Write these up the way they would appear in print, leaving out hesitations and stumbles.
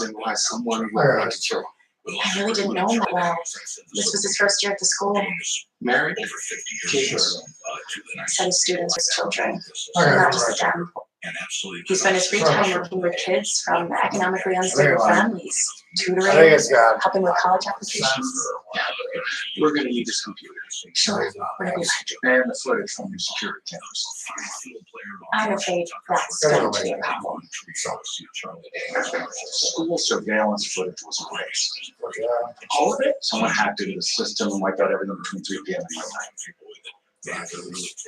and why someone would to kill him. I really didn't know him that well. This was his first year at the school. Married? Kids. Said his students were his children, and not just them. He spent his free time working with kids from economically unstable families, tutoring, helping with college applications. We're going to need this computer. Sure, whatever you like. And the footage from your security cameras. I'm afraid that's going to be a problem. School surveillance footage was erased. All of it? Someone hacked into the system and wiped out everything between 3 p.m. and midnight.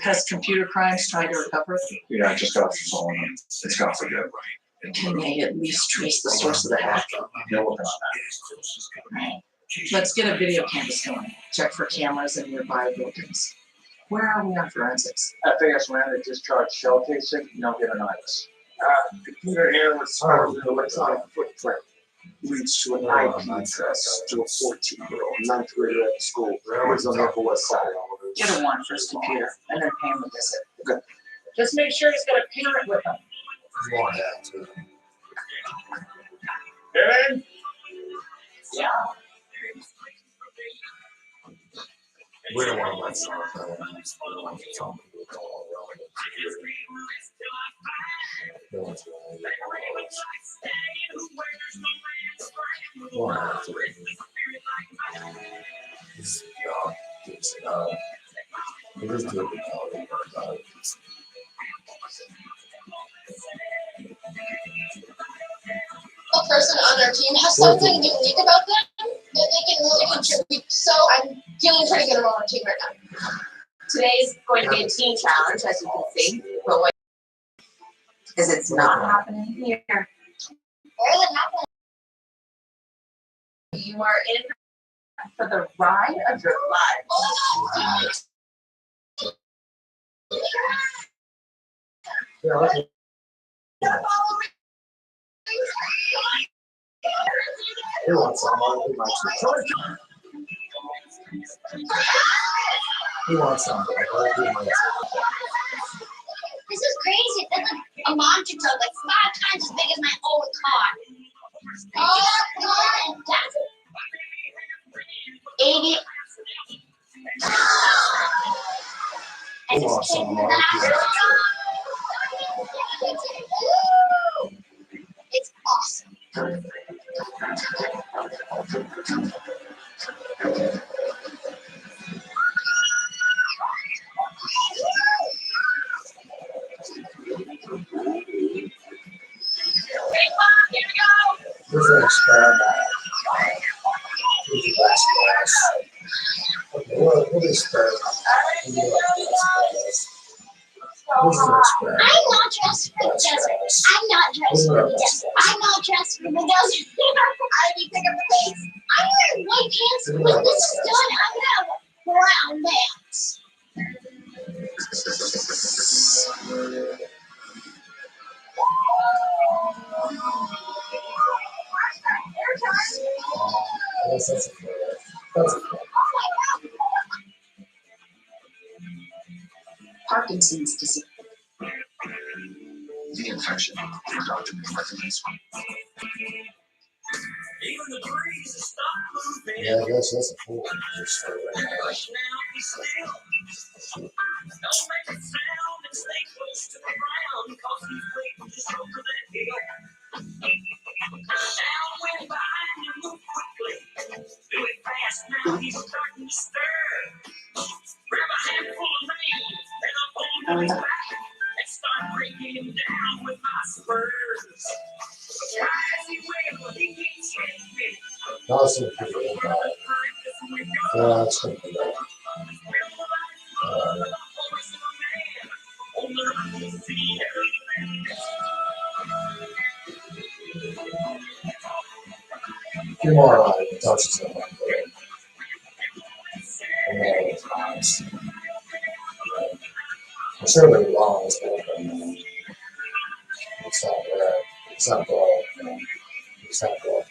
Has computer crimes tried to recover it? Yeah, I just got off the phone. It's got to forget. Can they at least trace the source of the hack? They're working on Right. Let's get a video canvas going. Check for cameras in nearby buildings. Where are we on forensics? that. FAS ran a discharged shell casing, no hidden items. Computer here was an electronic footprint. Leads to an IP address to a 14-year-old, 9th grader at the school. Lives on the Upper West Side. Get a warrant for his computer and then pay him a visit. Okay. Just make sure he's got a parent with him. Kevin? Yeah. We don't want to let someone know. We don't want to tell people to go all around it. No one's going a person on our team has something unique about them that they can really contribute. So I'm feeling pretty good about our team right now. Today's going to be a team challenge, as you can see, but what is it's not happening here. Where is it happening? You are in for the ride of your life. He wants someone who likes to charge him. He wants somebody who likes This is crazy. That's like a monster truck, like 5 times as big as my old car. Oh, God. That's 80. I He just wants came someone with that. It's awesome. This is an experiment. This is last class. Okay, we'll experiment. This is an experiment. I'm not dressed for the desert. I'm not dressed for the desert. I'm not dressed for the desert. I need to pick up the pace. I'm wearing white pants. When this is done, I'm gonna have brown pants. Yes, that's a fair. That's a fair. Parkinson's disease. The infection is documented residents. Yeah, I guess that's a cool one. Just start right now. That's a pretty good guy. Yeah, that's gonna be that. Few more touches on that. I'm sure they're long as well, but it's not bad. It's not bad. It's not bad.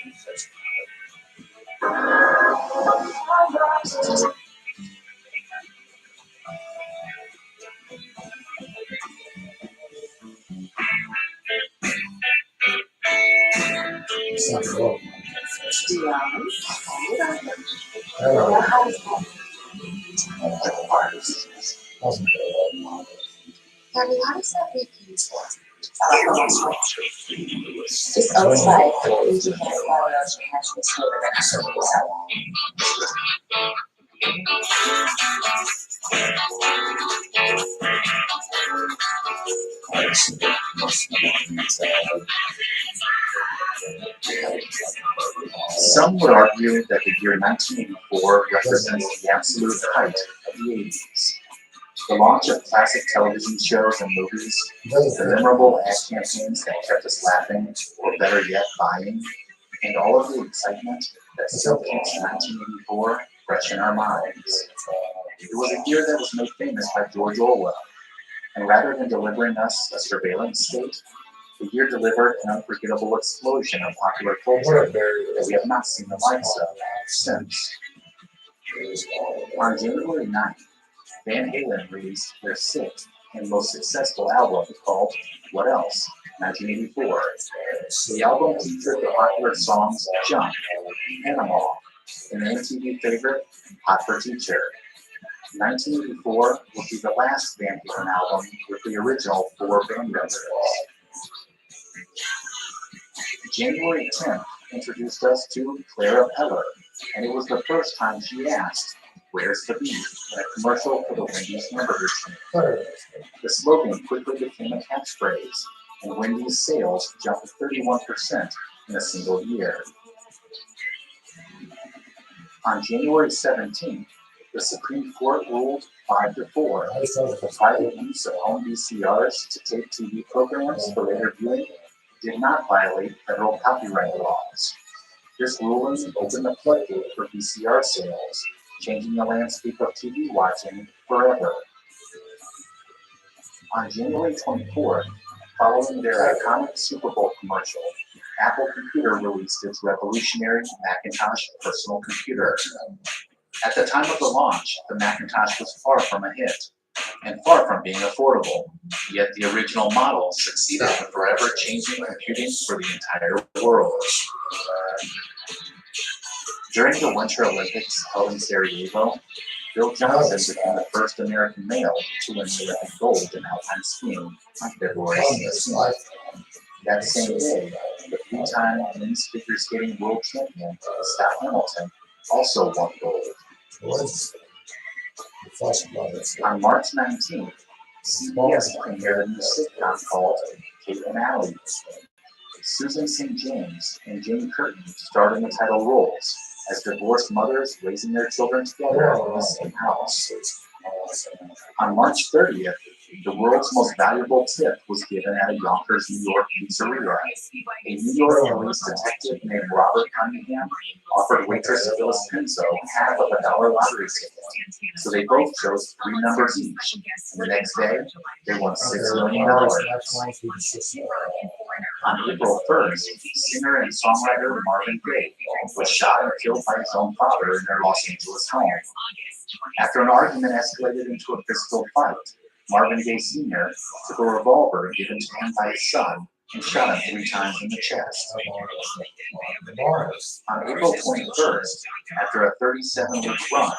It's not bad. Well, Dion. I don't know. How does that? Wasn't good. Gabby, how does that make you feel? Just outside, you can have flowers and have some sort of exercise. Some would argue that the year 1984 represents the absolute height of the 80s. The launch of classic television shows and movies, the memorable ad campaigns that kept us laughing, or better yet, buying, and all of the excitement that still keeps 1984 fresh in our minds. It was a year that was made famous by George Orwell, and rather than delivering us a surveillance state, the year delivered an unforgettable explosion of popular culture that we have not seen the likes of since. On January 9th, Van Halen released their sixth and most successful album called What Else? 1984. The album featured the popular songs Jump, Panama, and the MTV favorite Hot for Teacher. 1984 will be the last Van Halen album with the original four band members. January 10th introduced us to Clara Peller, and it was the first time she asked, "Where's the beef?" in a commercial for the Wendy's hamburger chain. The slogan quickly became a catchphrase, and Wendy's sales jumped 31% in a single year. On January 17th, the Supreme Court ruled 5-4 that the private use of home VCRs to tape TV programs for later viewing did not violate federal copyright laws. This ruling opened the floodgate for VCR sales, changing the landscape of TV watching forever. On January 24th, following their iconic Super Bowl commercial, Apple Computer released its revolutionary Macintosh personal computer. At the time of the launch, the Macintosh was far from a hit, and far from being affordable. Yet the original model succeeded in forever changing computing for the entire world. During the Winter Olympics held in Sarajevo, Bill Johnson became the first American male to win the Olympic gold in alpine skiing on February 16th. That same day, the three-time men's figure skating world champion, Scott Hamilton, also won gold. On March 19th, CBS premiered a new sitcom called Kate and Allie. Susan St. James and Jane Curtin starred in the title roles as divorced mothers raising their children together in the same house. On March 30th, the world's most valuable tip was given at a Yonkers, New York pizzeria. A New York police detective named Robert Cunningham offered waitress Phyllis Pinzo half of a dollar lottery ticket. So they both chose 3 numbers each. And the next day, they won $6 million. On April 1st, singer and songwriter Marvin Gaye was shot and killed by his own father in their Los Angeles home. After an argument escalated into a physical fight, Marvin Gaye Sr. took a revolver given to him by his son and shot him 3 times in the chest. On April 21st, after a 37-week run,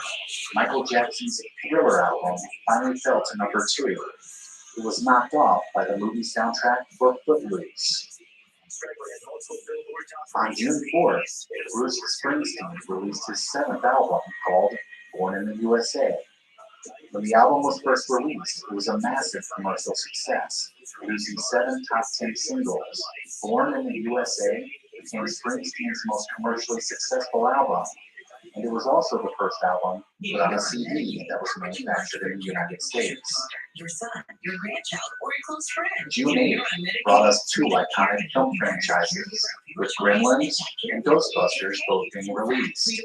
Michael Jackson's Thriller album finally fell to number 2. It was knocked off by the movie soundtrack for Footloose. On June 4th, Bruce Springsteen released his 7th album called Born in the USA. When the album was first released, it was a massive commercial success, producing 7 top 10 singles. Born in the USA became Springsteen's most commercially successful album, and it was also the first album put on a CD that was manufactured in the United States. Your son, your grandchild, or your close friend. June 8th brought us 2 iconic film franchises, with Gremlins and Ghostbusters both being released.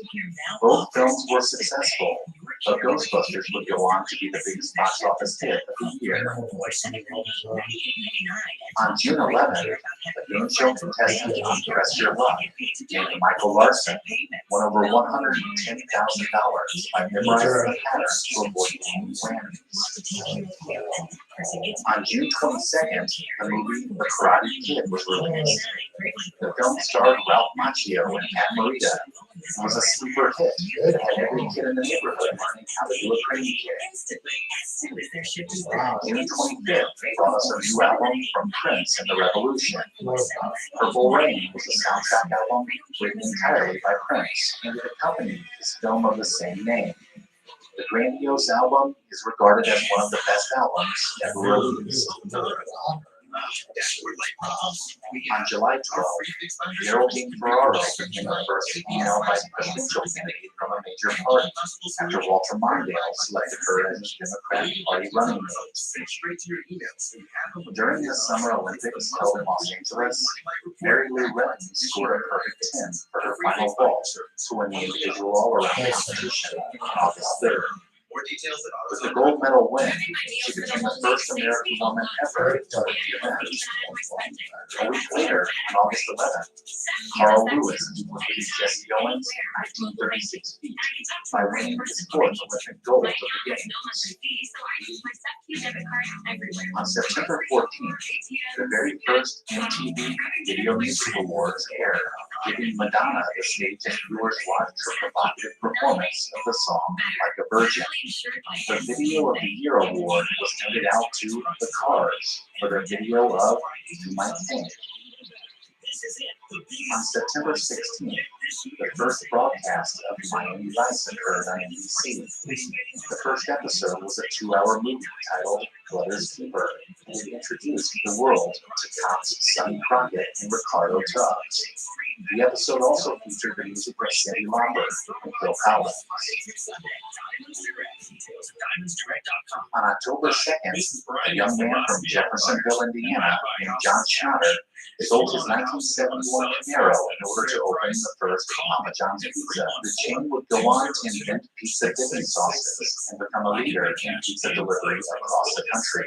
Both films were successful, but Ghostbusters would go on to be the biggest box office hit of the year. On June 11th, the game show contestant on Press Your Luck, named Michael Larson, won over $110,000 by memorizing the patterns to avoid paying Grammys. On June 22nd, the movie The Karate Kid was released. The film starred Ralph Macchio and Pat Morita. It was a sleeper hit. It had every kid in the neighborhood learning how to do a crane kick. June 25th brought us a new album from Prince and the Revolution. Purple Rain was a soundtrack album written entirely by Prince, and it accompanied his film of the same name. The grandiose album is regarded as one of the best albums ever released. On July 12th, Geraldine Ferraro became the first female vice presidential candidate from a major party after Walter Mondale selected her as his Democratic Party running mate. During the Summer Olympics held in Los Angeles, Mary Lou Retton scored a perfect 10 for her final vault to win the individual all-around competition on August 3rd. With the gold medal win, she became the first American woman ever to win the event. A week later, on August 11th, Carl Lewis defeated Jesse Owens 1936 feet by winning his fourth Olympic gold of the Games. On September 14th, the very first MTV Video Music Awards aired, giving Madonna the stage as viewers watched her provocative performance of the song Like a Virgin. The Video of the Year award was handed out to The Cars for their video of You Might Think. On September 16th, the first broadcast of Miami Vice occurred on NBC. The first episode was a 2-hour movie titled Brother's Keeper. It introduced the world to cops Sonny Crockett and Ricardo Tubbs. The episode also featured the music of Cyndi Lauper and Phil Collins. On October 2nd, a young man from Jeffersonville, Indiana, named John Schnatter, sold his 1971 Camaro in order to open the first Mama John's Pizza. The chain would go on to invent pizza dipping sauces and become a leader in pizza delivery across the country.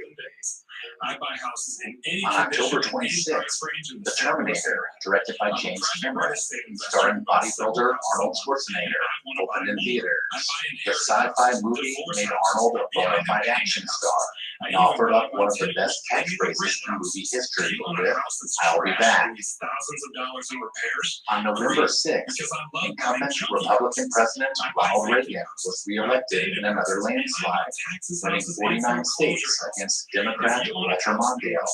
On October 26th, The Terminator, directed by James Cameron, starring bodybuilder Arnold Schwarzenegger, opened in theaters. The sci-fi movie made Arnold a bona fide action star and offered up one of the best catchphrases in movie history with "I'll be back." On November 6th, incumbent Republican President Ronald Reagan was re-elected in another landslide, winning 49 states against Democrat Walter Mondale.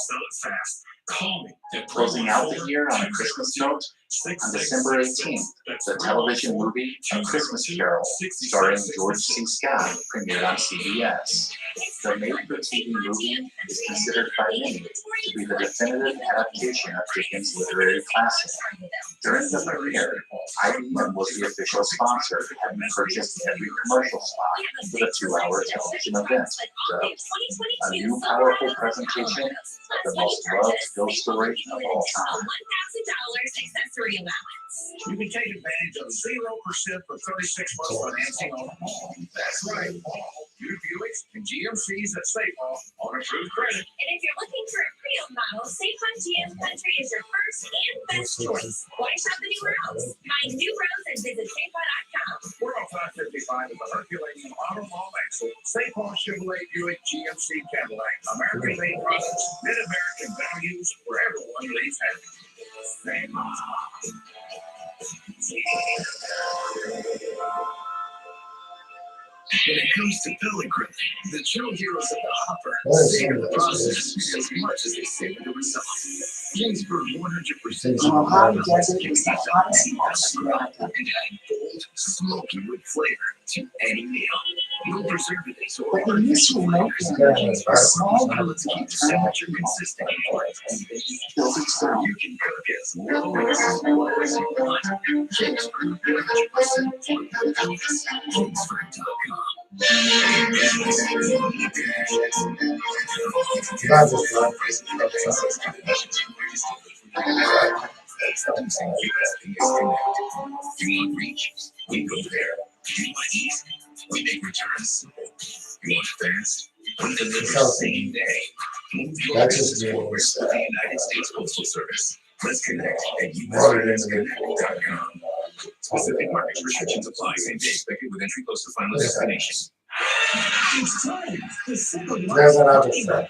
Closing out the year on a Christmas note, on December 18th, the television movie A Christmas Carol, starring George C. Scott, premiered on CBS. The made-for-TV movie is considered by many to be the definitive adaptation of Dickens' literary classic. During the premiere, IBM was the official sponsor, having purchased every commercial spot for the 2-hour television event. A new powerful presentation of the most loved ghost story of all time. You can take advantage of 0% for 36 months financing on home. That's right, all new Buicks and GMCs at Safeoff on approved credit. And if you're looking for a pre-owned model, Safeoff GM Country is your first and best choice. Why shop anywhere else? Find new roads and visit Safeoff.com. We're on 555 at the Herculaneum Auto Mall Axle. Safeoff Chevrolet Buick GMC Cadillac. American-made products, mid-American values, where everyone leaves happy. Safeoff. When it comes to belly grilling, the true heroes of the hopper savor the process as much as they savor the result. Ginsburg 100% Mojave Desert is the hottest part of America. and add bold, smoky wood flavor to any meal. No preservatives or But the use of milk artificial is small pellets keep temperature consistent in place. building style. You can cook as low or as slow as you want. Ginsburg 100% Ginsburg.com. You want reach? We go there. You want ease? We make returns simple. You want fast? We deliver same day. Move your business forward with the United States Postal Service. Let's connect at USPSconnect.com. Specific market restrictions apply. Same day expected with entry close to final destination. There's another friend.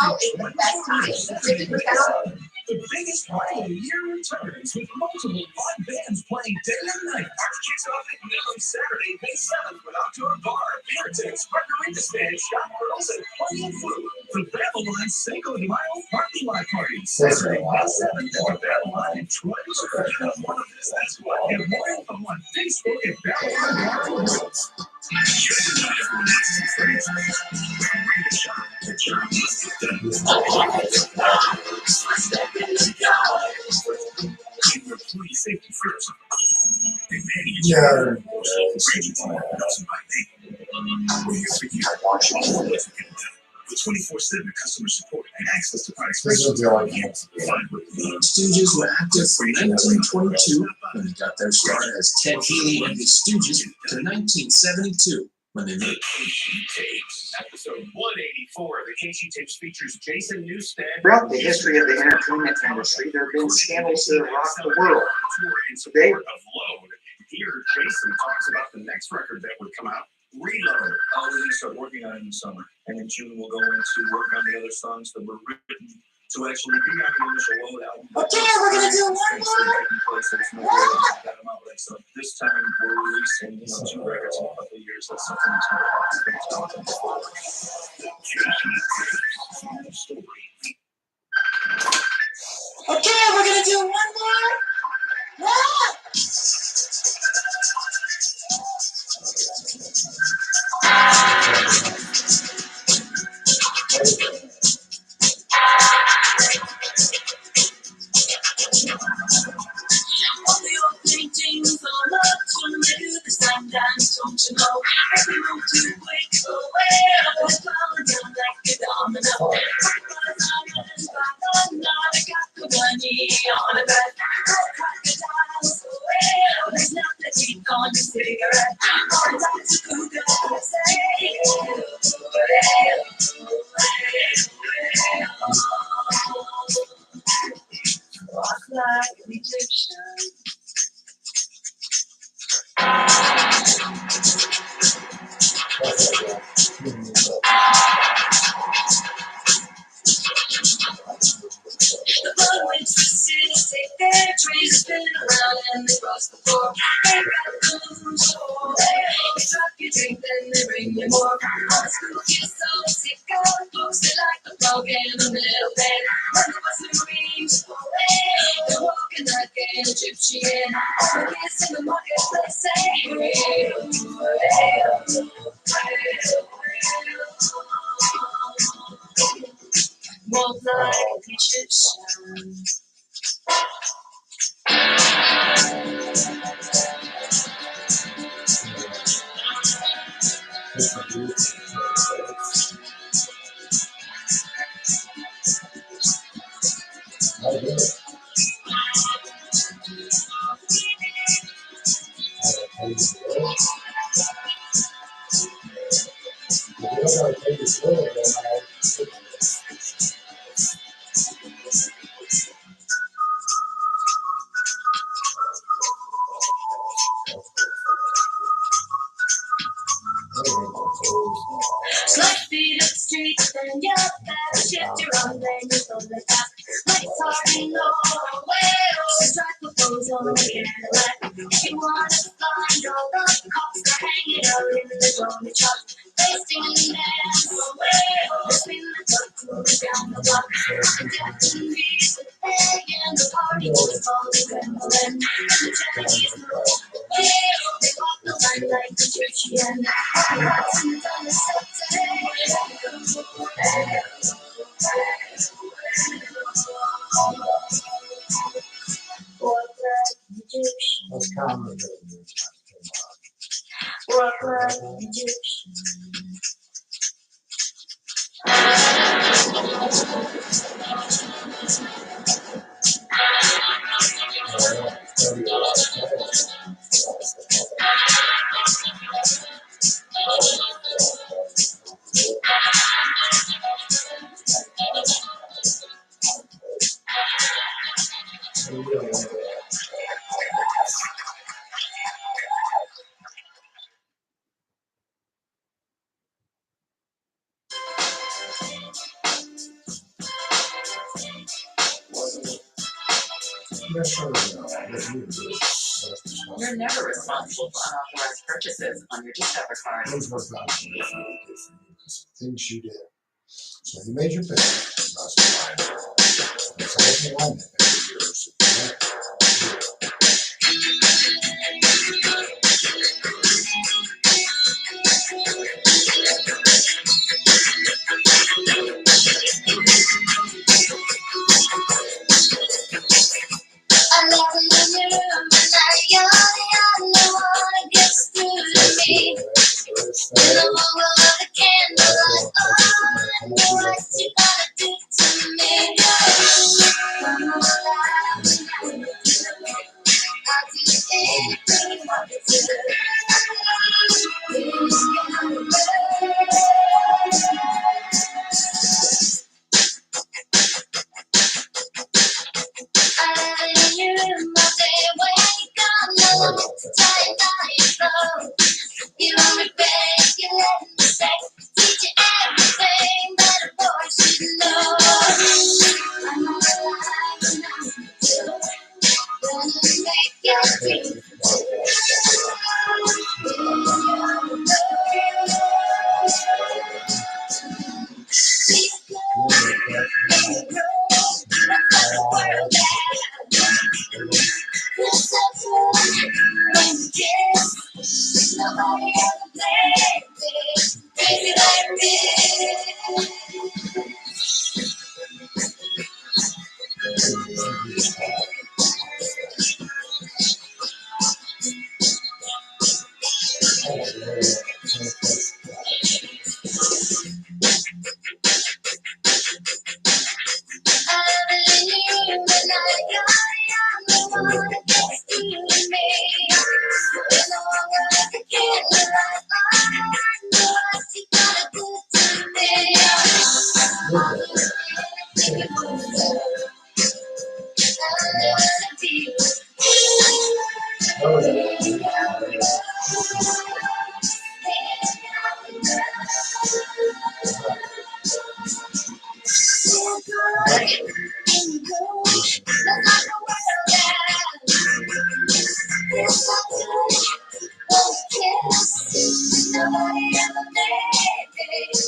Oh, it's the best time. 50% off. The biggest party of the year returns with multiple live bands playing day and night. Party kicks off at noon Saturday, May 7th with Outdoor Bar, Beertix, Margarita Stand, Shop Girls, and plenty of food. The Babylon Cinco de Mayo Parking Lot Party, Saturday, May 7th at the Babylon in Troy, Missouri. One of this, that's what. And more info on Facebook at Babylon Bar. Safety first. Yeah. With 24/7 customer support and access to products. This is the only one. Stooges were active from 1922 when they got their start as Ted Healy and the Stooges to 1972 when they made KC Tapes. Episode 184 of the KC Tapes features Jason Newsted. Throughout the history of the entertainment industry, there have been scandals that have rocked the world. In support of Load. Here, Jason talks about the next record that would come out, Reload. We're going to start working on it in the summer. And in June, we'll go into work on the other songs that were written to actually be on the initial Load album. Okay, we're gonna do one more. So this time, we're releasing 2 records in a couple of years. That's something to talk about. Okay, we're gonna do one more. Ah! All the old paintings all up to me this time dance, don't you know? If we move too quick away, I'll go falling down like a domino. I got the money on a bet. Crocodiles away, there's nothing deep on the cigarette. All the time to Google, walk like an Egyptian. The blood waits to see us take their trees, spin around and they cross the floor. They got the moon show. They drop your drink, then they bring you more. On the school kids so sick of books, they like the frog in the middle bed. None of us who reach away. They're walking like an Egyptian. All the kids in the marketplace say, hey, walk like an Egyptian. Slight feet up the street, then you're back. Shift your own lane, you're so like that. Lights are in Norway, strike the pose on the Cadillac. If you wanna find all the cops are hanging out in the Tony truck. They sing and dance away, they spin the truck down the block. The death and beats with the egg and the party goes all the trembling. And the Chinese move away, they walk the line like the Egyptian. Hearts in the thunder That's common. walk like an Egyptian. You're never responsible for unauthorized purchases on your Discover card. Things worked out for you, things you did. So you made your payment. That's fine. It's all the line that pays yours. I love when you're in my you're the only one that gets through to me. In the whole world of the candlelight, oh, what you gonna do to me? I'm alive, I'll do anything I can do. I love you my day when you come along, tight night flow. You want me back, you let me say, teach you everything that a boy should know. I'm alive now, gonna make your dreams nobody ever played this crazy like me. I believe when I got the one that gets to me. In the world of the candlelight, I know what you gotta do to me. I wanna be nobody ever made it.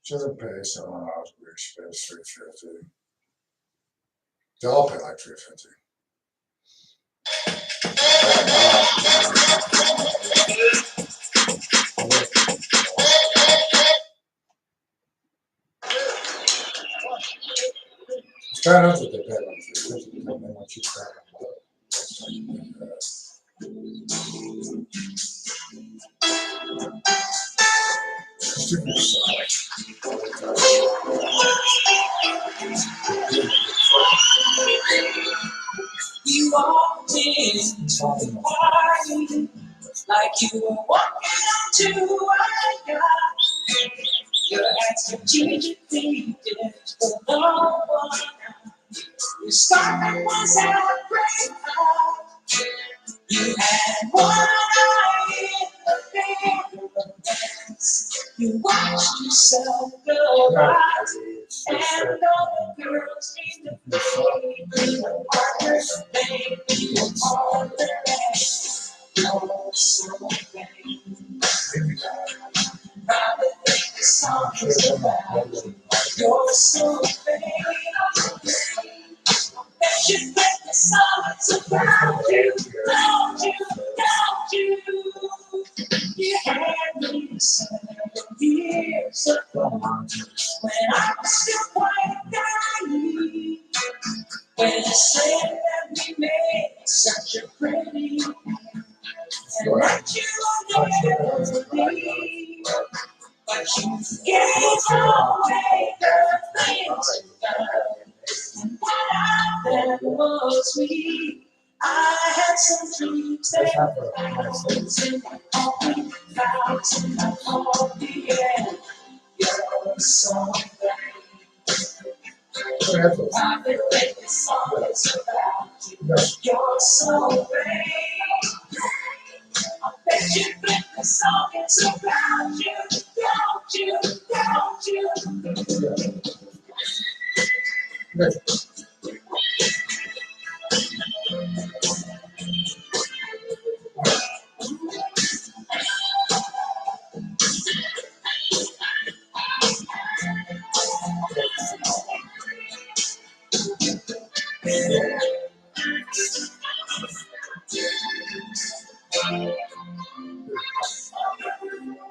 Shouldn't pay someone else weird space $350. They all pay like $350. It's kind of what they pay like $350. They want you to pay You walked in the party like you were walking to a yacht. Your strategically did for no one. Your stomach was out great high. You had one eye in the romance. You watched yourself go by, and all the girls in the baby were partners, baby, you were on the rest. Oh, so baby, probably think the song is about you. You're so baby. That you think the song's about you, don't you, don't you? You had years ago, when I was still quite naive, when I said that we made such a pretty, and that you will never leave. But you gave away the things you done, and what I had was me. I had some dreams that clouds in my coffee, clouds in my coffee, and you're so vain. I've been making songs about you, you're so vain. I bet you think the song is about you, don't you, don't you?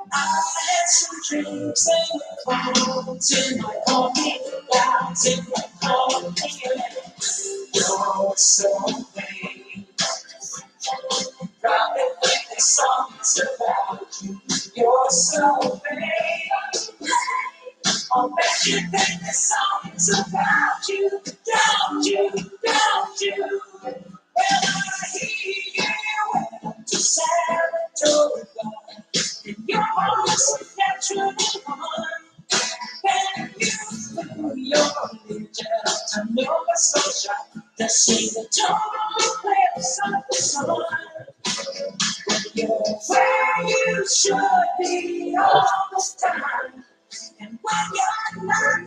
I had some dreams and clouds in my coffee, clouds in my coffee, you're so vain. I've been making songs about you, you're so vain. I'll bet you think the song is about you, don't you, don't you? When I hear you went to Saratoga, and your voice naturally won, and you flew your legion to Nova Scotia to see the total eclipse of the sun. You're where you should be all this time. And when you're not,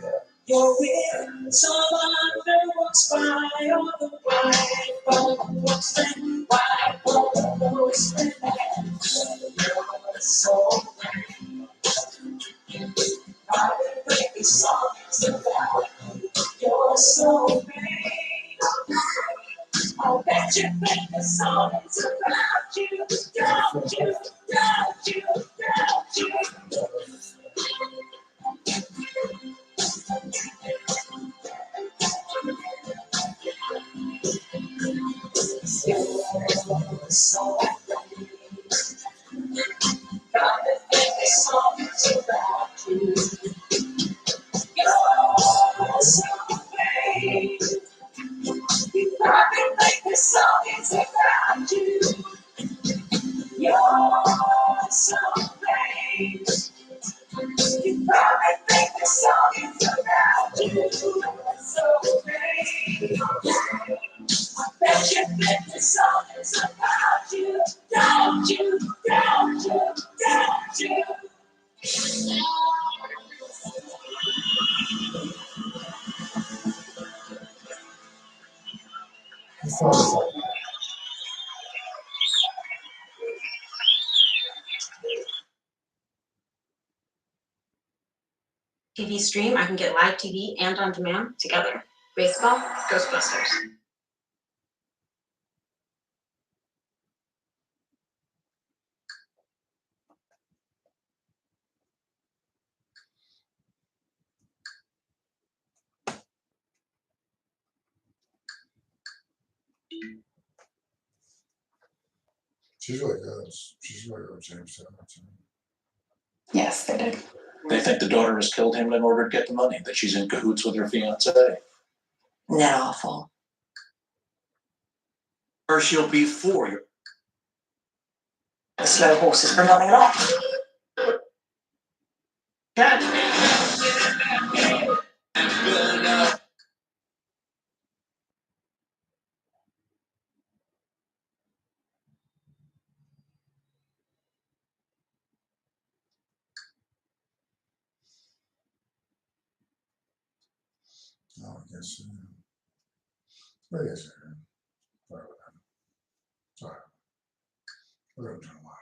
you're with some underworld spy on the white books and white books and you're so I've been making songs about you. You're so vain. I'll bet you think the song is about you, don't you, don't you, don't you? You're so I've been making songs about you. You're so vain. I've been making songs about you. You're so vain. You've probably think the song is about you. You're so vain. I bet you think the song is about you. Don't you, don't you, don't you? TV stream, I can get live TV and on demand together. Baseball, Ghostbusters. She's really good. She's really good, James. Yes, they did. They think the daughter has killed him in order to get the money, that she's in cahoots with her fiance. Isn't that awful? Or she'll be for you. The slow horses for nothing at all. Cat. Oh, I guess. What is it? Sorry. We're going to turn a while.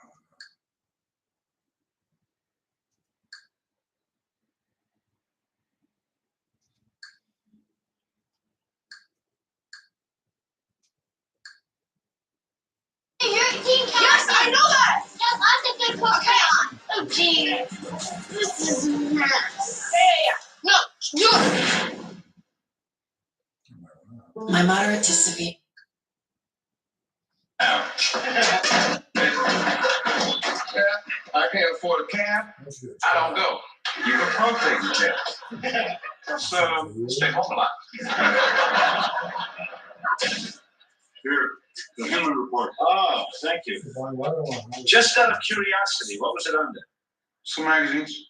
You're a team captain. Yes, I know that. Yes, I'm the good coach. Okay. Oh, geez. This is a mess. Hey, no, no. My moderate to severe. Ouch. I can't afford a cab. I don't go. You can pump things, Jeff. So stay home a lot. Here, the human report. Oh, thank you. Just out of curiosity, what was it under? Some magazines.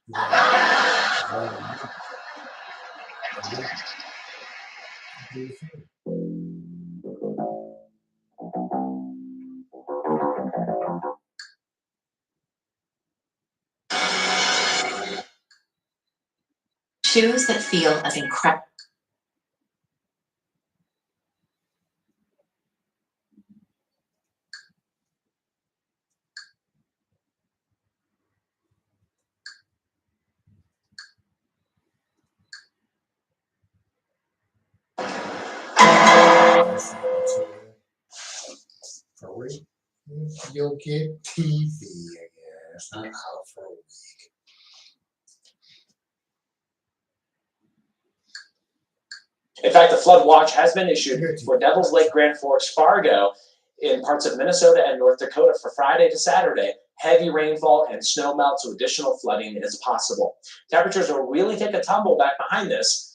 Shoes that feel as incredible. You'll get TV, I guess, not out for a week. In fact, the flood watch has been issued for Devils Lake, Grand Forks, Fargo, in parts of Minnesota and North Dakota for Friday to Saturday. Heavy rainfall and snow melt, so additional flooding is possible. Temperatures will really take a tumble back behind this.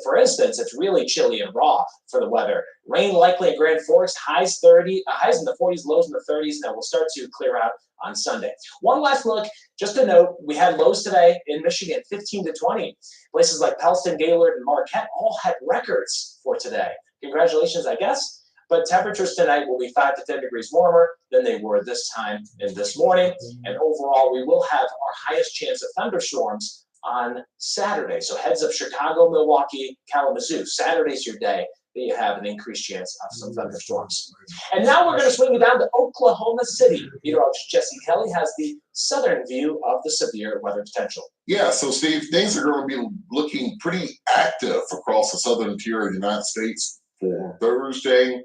For instance, it's really chilly and raw for the weather. Rain likely in Grand Forks, highs in the 40s, lows in the 30s, and will start to clear out on Sunday. One last look, just a note, we had lows today in Michigan, 15 to 20. Places like Pellston, Gaylord, and Marquette all had records for today. Congratulations, I guess. But temperatures tonight will be 5 to 10 degrees warmer than they were this time in this morning. And overall, we will have our highest chance of thunderstorms on Saturday. So heads up Chicago, Milwaukee, Kalamazoo. Saturday's your day that you have an increased chance of some thunderstorms. And now we're going to swing you down to Oklahoma City. Meteorologist Jesse Kelly has the southern view of the severe weather potential. Yeah, so Steve, things are going to be looking pretty active across the southern interior of the United States for Thursday,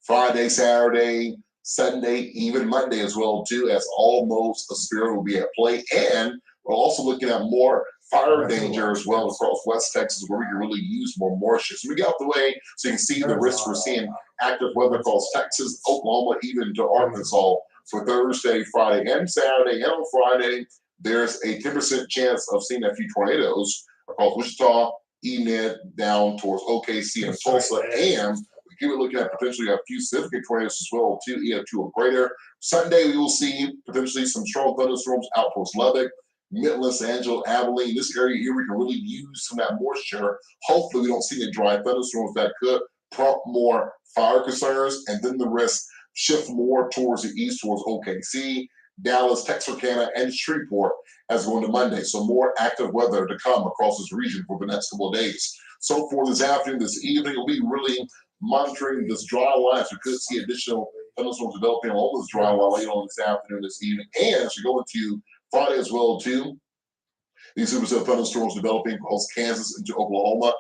Friday, Saturday, Sunday, even Monday as well too, as almost a severe will be at play. And we're also looking at more fire danger as well across West Texas, where we can really use more moisture. So we get out the way so you can see the risks we're seeing active weather across Texas, Oklahoma, even to Arkansas for Thursday, Friday, and Saturday. And on Friday, there's a 10% chance of seeing a few tornadoes across Wichita, Enid, down towards OKC and Tulsa. And we keep looking at potentially a few significant tornadoes as well, too, either to or greater. Sunday, we will see potentially some strong thunderstorms out towards Lubbock, Midland, Los Angeles, Abilene. This area here, we can really use some of that moisture. Hopefully, we don't see any dry thunderstorms that could prompt more fire concerns, and then the risk shift more towards the east, towards OKC, Dallas, Texarkana, and Shreveport as going to Monday. So more active weather to come across this region for the next couple of days. So for this afternoon, this evening, we'll be really monitoring this dry line. So we could see additional thunderstorms developing along this dry line later on this afternoon, this evening. And as we go into Friday as well, too, these supercell thunderstorms developing across Kansas into Oklahoma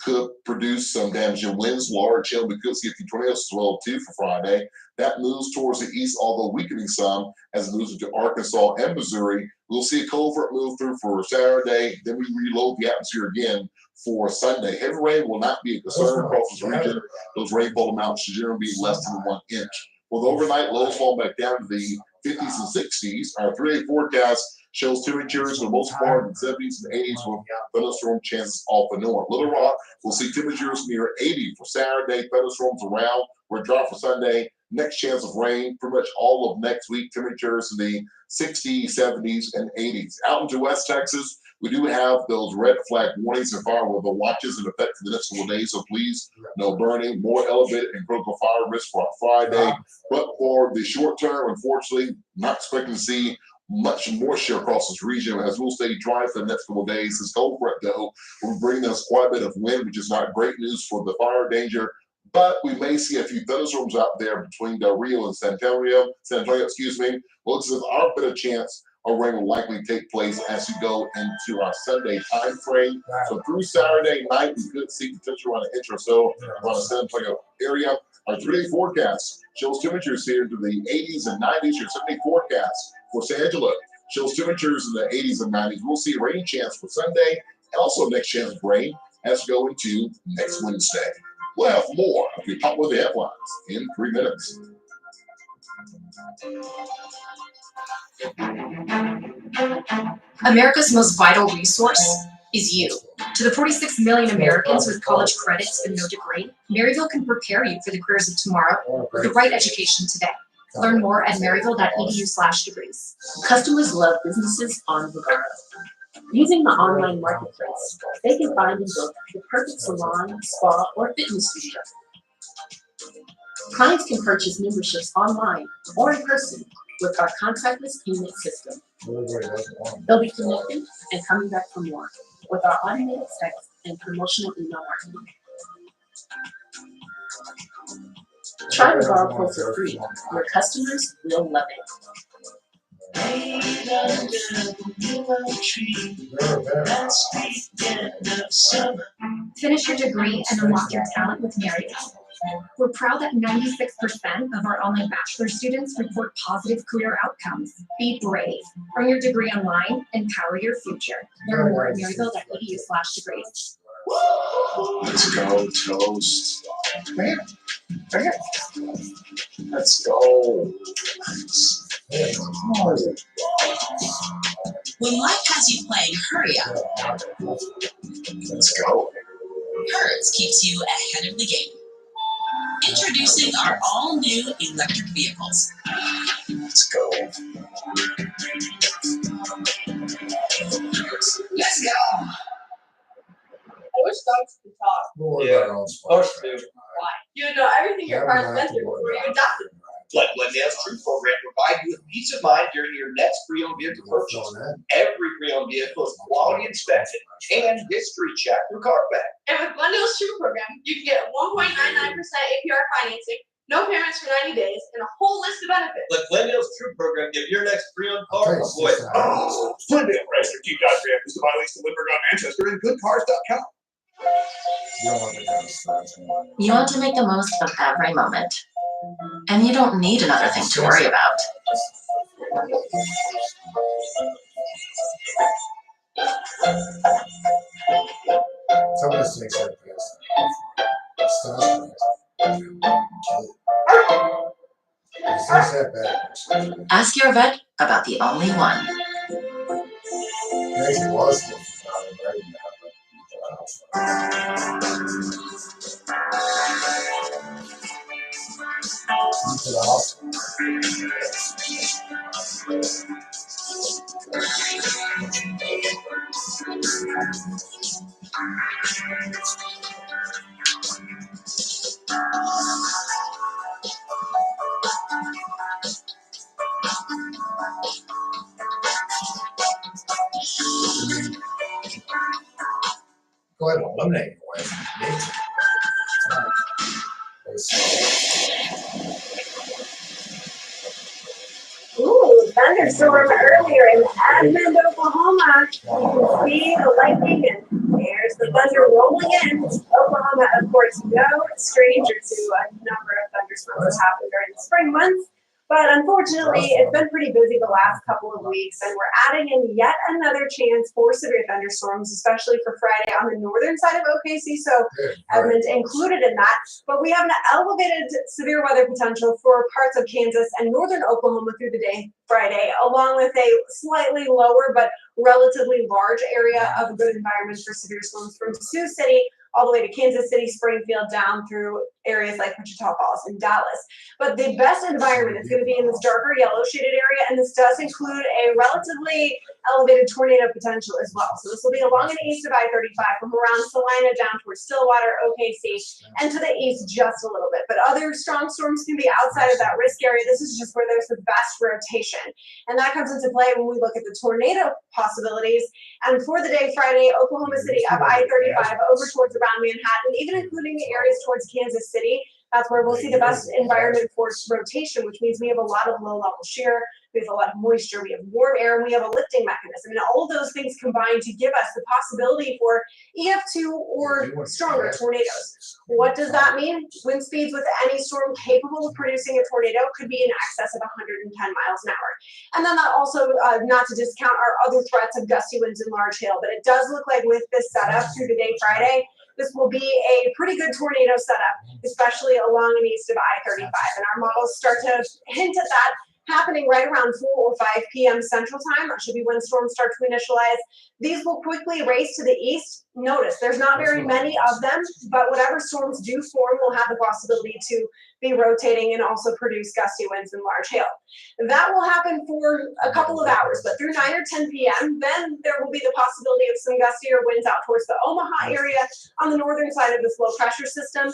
could produce some damaging winds, large hail. We could see a few tornadoes as well, too, for Friday. That moves towards the east, although weakening some as it moves into Arkansas and Missouri. We'll see a covert move through for Saturday. Then we reload the atmosphere again for Sunday. Heavy rain will not be a concern across this region. Those rainfall amounts should generally be less than 1 inch. With overnight lows falling back down to the 50s and 60s, our 3-day forecast shows temperatures for the most part in the 70s and 80s with thunderstorm chances off the north. Little Rock will see temperatures near 80 for Saturday, thunderstorms around. We're dry for Sunday. Next chance of rain pretty much all of next week. Temperatures in the 60s, 70s, and 80s. Out into West Texas, we do have those red flag warnings and fire weather watches in effect for the next couple of days. So please, no burning, more elevated and critical fire risk for Friday. But for the short term, unfortunately, not expecting to see much moisture across this region as we'll stay dry for the next couple of days. This cold front, though, will bring us quite a bit of wind, which is not great news for the fire danger. But we may see a few thunderstorms out there between Del Rio and San Antonio, excuse me. Well, it's our better chance of rain will likely take place as we go into our Sunday time frame. So through Saturday night, we could see potential around an inch or so around the San Antonio area. Our 3-day forecast shows temperatures here into the 80s and 90s. Your 7-day forecast for San Angelo Shows temperatures in the 80s and 90s. We'll see a rain chance for Sunday and also next chance of rain as we go into next Wednesday. We'll have more of your top of the headlines in 3 minutes. America's most vital resource is you. To the 46 million Americans with college credits and no degree, Maryville can prepare you for the careers of tomorrow with the right education today. Learn more at maryville.edu/degrees. Customers love businesses on the go. Using the online marketplace, they can find and book the perfect salon, spa, or fitness studio. Clients can purchase memberships online or in person with our contactless payment system. They'll be connected and coming back for more with our automated text and promotional email marketing. Try the bar post for free. Your customers will love it. Finish your degree and unlock your talent with Maryville. We're proud that 96% of our online bachelor students report positive career outcomes. Be brave. Earn your degree online and power your future. Learn more at maryville.edu/degrees. Let's go, Toast. Man. Let's go. When life has you playing hurry up, Let's go. Hertz keeps you ahead of the game. Introducing our all-new electric vehicles. Let's go. Let's go! I wish dogs could talk. Horse do. Why? You would know everything your car's been through before you adopted it. Let Glendale's True Program provide you with peace of mind during your next pre-owned vehicle purchase. Every pre-owned vehicle is quality inspected and history checked through Carfax. And with Glendale's True Program, you can get 1.99% APR financing, no payments for 90 days, and a whole list of benefits. Let Glendale's True Program give your next pre-owned car a voice. Glendale Chrysler Jeep Dodge Ram is the buy lease to Lindbergh on Manchester and goodcars.com. You want to make the most of every moment. And you don't need another thing to worry about. Some of these things are pissed. Ask your vet about the only one. Maybe it was. To the hospital. Go ahead and eliminate your wife if you need to. Ooh, thunderstorm earlier in Edmond, Oklahoma. You can see the lightning and there's the thunder rolling in. Oklahoma, of course, no stranger to a number of thunderstorms that happen during the spring months. But unfortunately, it's been pretty busy the last couple of weeks, and we're adding in yet another chance for severe thunderstorms, especially for Friday on the northern side of OKC, so Edmond included in that. But we have an elevated severe weather potential for parts of Kansas and northern Oklahoma through the day Friday, along with a slightly lower but relatively large area of a good environment for severe storms from Sioux City all the way to Kansas City, Springfield, down through areas like Wichita Falls and Dallas. But the best environment is going to be in this darker yellow shaded area, and this does include a relatively elevated tornado potential as well. So this will be along and east of I-35 from around Salina down towards Stillwater, OKC, and to the east just a little bit. But other strong storms can be outside of that risk area. This is just where there's the best rotation. And that comes into play when we look at the tornado possibilities. And for the day Friday, Oklahoma City up I-35 over towards around Manhattan, even including the areas towards Kansas City. That's where we'll see the best environment for rotation, which means we have a lot of low-level shear, we have a lot of moisture, we have warm air, and we have a lifting mechanism. And all of those things combine to give us the possibility for EF2 or stronger tornadoes. What does that mean? Wind speeds with any storm capable of producing a tornado could be in excess of 110 miles an hour. And then that also, not to discount our other threats of gusty winds and large hail, but it does look like with this setup through the day Friday, this will be a pretty good tornado setup, especially along and east of I-35. And our models start to hint at that happening right around 4 or 5 p.m. Central Time. That should be when storms start to initialize. These will quickly race to the east. Notice there's not very many of them, but whatever storms do form will have the possibility to be rotating and also produce gusty winds and large hail. That will happen for a couple of hours, but through 9 or 10 p.m., then there will be the possibility of some gustier winds out towards the Omaha area on the northern side of this low pressure system.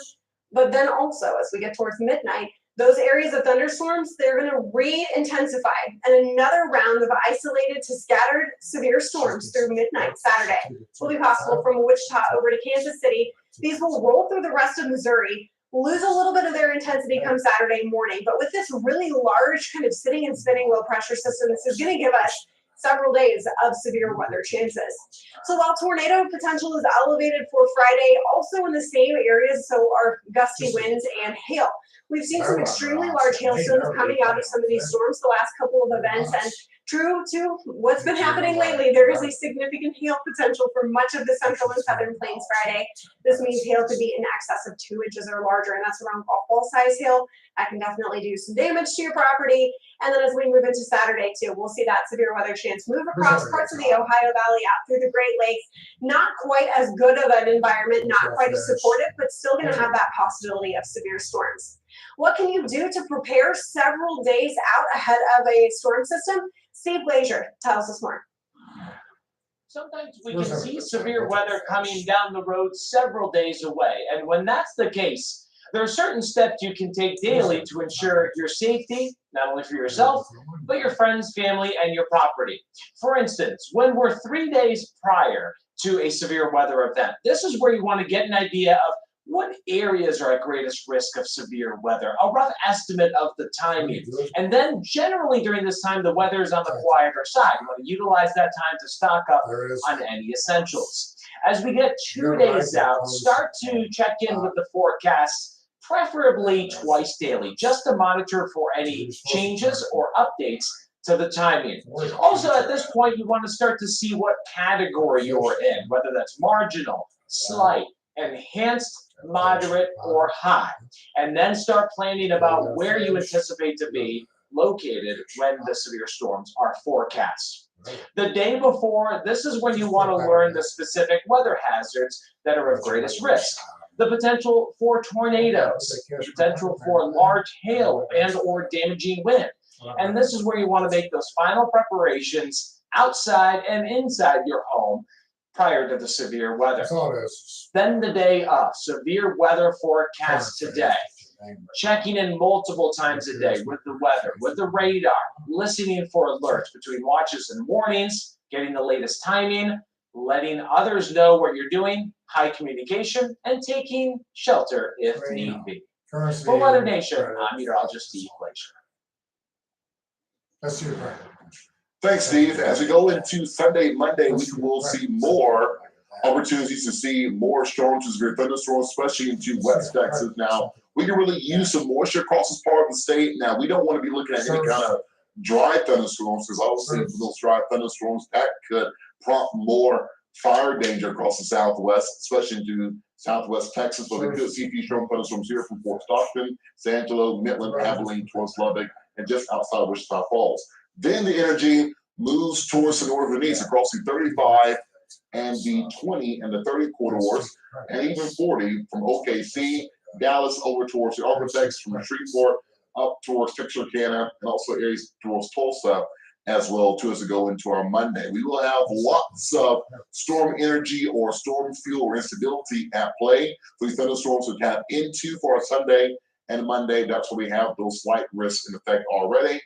But then also, as we get towards midnight, those areas of thunderstorms, they're going to re-intensify, and another round of isolated to scattered severe storms through midnight Saturday will be possible from Wichita over to Kansas City. These will roll through the rest of Missouri, lose a little bit of their intensity come Saturday morning, but with this really large kind of sitting and spinning low pressure system, this is going to give us several days of severe weather chances. So while tornado potential is elevated for Friday, also in the same areas, so are gusty winds and hail. We've seen some extremely large hailstones coming out of some of these storms the last couple of events, and true to what's been happening lately, there is a significant hail potential for much of the central and southern plains Friday. This means hail could be in excess of 2 inches or larger, and that's around golf ball size hail. That can definitely do some damage to your property. And then as we move into Saturday too, we'll see that severe weather chance move across parts of the Ohio Valley out through the Great Lakes. Not quite as good of an environment, not quite as supportive, but still going to have that possibility of severe storms. What can you do to prepare several days out ahead of a storm system? Steve Glazier tells us more. Sometimes we can see severe weather coming down the road several days away, and when that's the case, there are certain steps you can take daily to ensure your safety, not only for yourself, but your friends, family, and your property. For instance, when we're 3 days prior to a severe weather event, this is where you want to get an idea of what areas are at greatest risk of severe weather, a rough estimate of the timing. And then generally during this time, the weather is on the quieter side. You want to utilize that time to stock up on any essentials. As we get 2 days out, start to check in with the forecast, preferably twice daily, just to monitor for any changes or updates to the timing. Also, at this point, you want to start to see what category you're in, whether that's marginal, slight, enhanced, moderate, or high, and then start planning about where you anticipate to be located when the severe storms are forecast. The day before, this is when you want to learn the specific weather hazards that are of greatest risk. The potential for tornadoes, the potential for large hail and or damaging wind. And this is where you want to make those final preparations outside and inside your home prior to the severe weather. Then the day of, severe weather forecast today. Checking in multiple times a day with the weather, with the radar, listening for alerts between watches and warnings, getting the latest timing, letting others know what you're doing, high communication, and taking shelter if need be. For Weather Nation, I'm meteorologist Steve Glazier. That's your right. Thanks, Steve. As we go into Sunday, Monday, we will see more opportunities to see more storms and severe thunderstorms, especially into West Texas. Now, we can really use some moisture across this part of the state. Now, we don't want to be looking at any kind of dry thunderstorms, because obviously those dry thunderstorms, that could prompt more fire danger across the Southwest, especially into Southwest Texas. But we could see a few strong thunderstorms here from Fort Stockton, San Angelo, Midland, Abilene, towards Lubbock, and just outside of Wichita Falls. Then the energy moves towards the northern east across the 35 and the 20 and the 30 corridors, and even 40 from OKC, Dallas over towards the Architects, from Shreveport up towards Texarkana, and also areas towards Tulsa as well too, as we go into our Monday. We will have lots of storm energy or storm fuel or instability at play for these thunderstorms to tap into for our Sunday and Monday. That's where we have those slight risks in effect already.